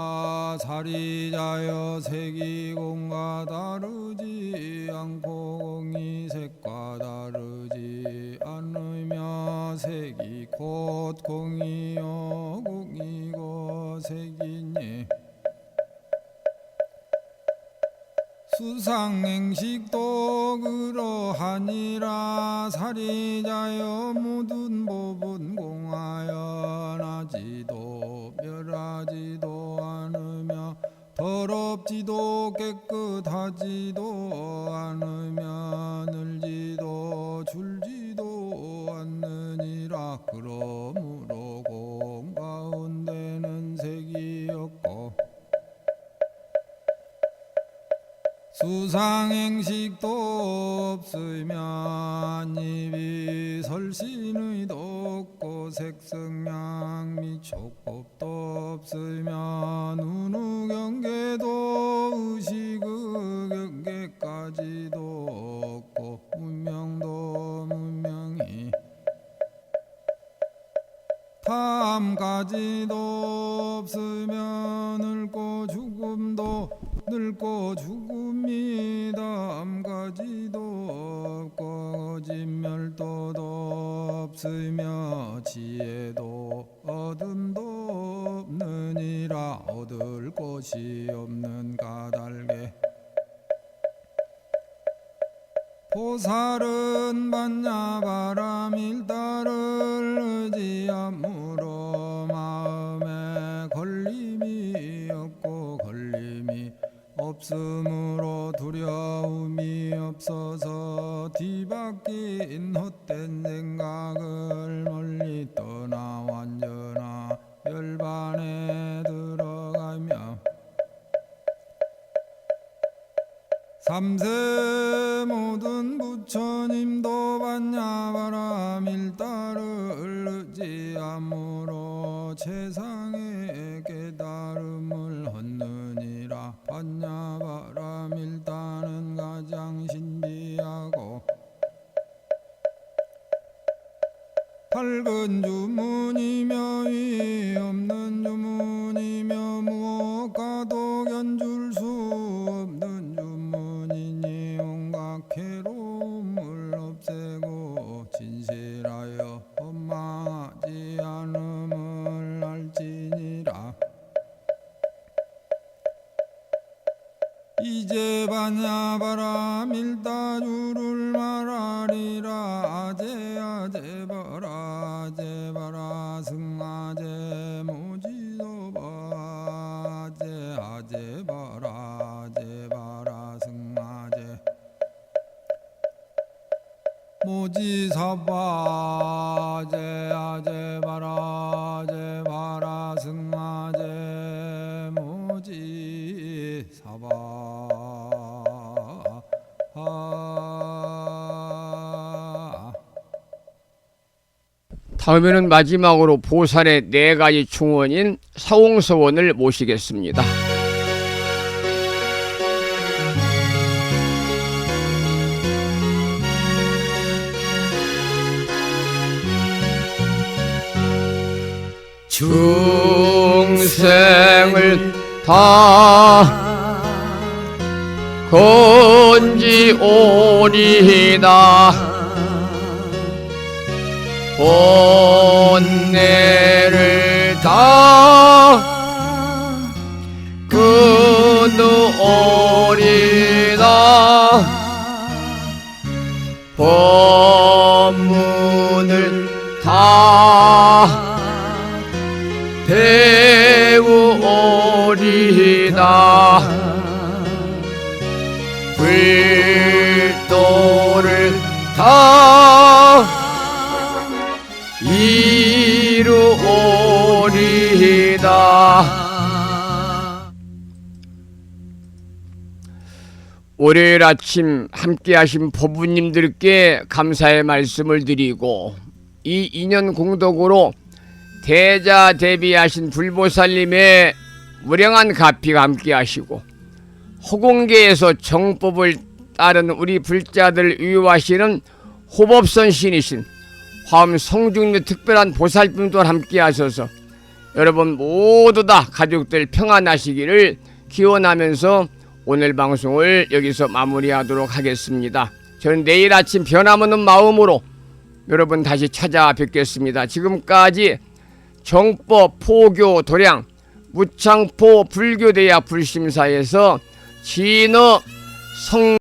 사리자여 색이 공과 다르지 않고 공이 색과 다르지 않으며 색이 곧 공이요 공이고 색이니 수상행식도 그러하니라. 사리자여 모든 법은 공하여 나지도 멸하지도 않으며 더럽지도 깨끗하지도 않으며 늘지도 줄지도 않느니라. 그러므로 공 가운데는 색이 없고 수상행식도 없으며 입이 설신의도 없고 색성양 및 촉법도 없으며 눈의 경계도 의식의 경계까지도 없고 문명도 문명이 탐까지도 없으며 늙고 죽음도 늙고 죽음이 다음까지도 없고 진멸도도 없으며 지혜도 어둠도 없느니라. 얻을 것이 없는 까닭에 보살은 반야바라밀다를 의지함으로 마음에 걸림이 없고 걸림이 없으므로 두려움이 없어서 뒤바뀐 헛된 생각을 멀리 떠나 완전한 열반에 들어가며 삼세 모든 부처님도 반야바람 일다를 의지함으로 세상의 깨달음을 얻느니라. 반야바람 일다는 가장 신비하고 밝은 주문이며 위 없는 주문이며 무엇과도 견줄 수 없는 주문이니 온갖 괴로움을 없애고 진실하여 원망하지 않음을 알지니라. 이제 반야바람 일다주를 말하리라. 아제아제바라 아제바라 승아제 모지도바 아제아제바라 아제바라 승아제 모지사바 아제아제바라 아제바라 승아제 모지사바 다음에는 마지막으로 보살의 4가지 충원인 사홍서원을 모시겠습니다. 중생을 다 건지오리다. 본내를 다 끊으오리다. 법문을 다 배우오리다. 불도를 다 이루오리다. 월요일 아침 함께하신 법부님들께 감사의 말씀을 드리고, 이 인연 공덕으로 대자대비하신 불보살님의 무량한 가피가 함께하시고, 허공계에서 정법을 따른 우리 불자들 위로하시는 호법선 신이신 화엄 성중님 특별한 보살님도 함께하셔서 여러분 모두 다 가족들 평안하시기를 기원하면서 오늘 방송을 여기서 마무리하도록 하겠습니다. 저는 내일 아침 변함없는 마음으로 여러분 다시 찾아뵙겠습니다. 지금까지 정법, 포교, 도량, 무창포 불교대학 불심사에서 진어 성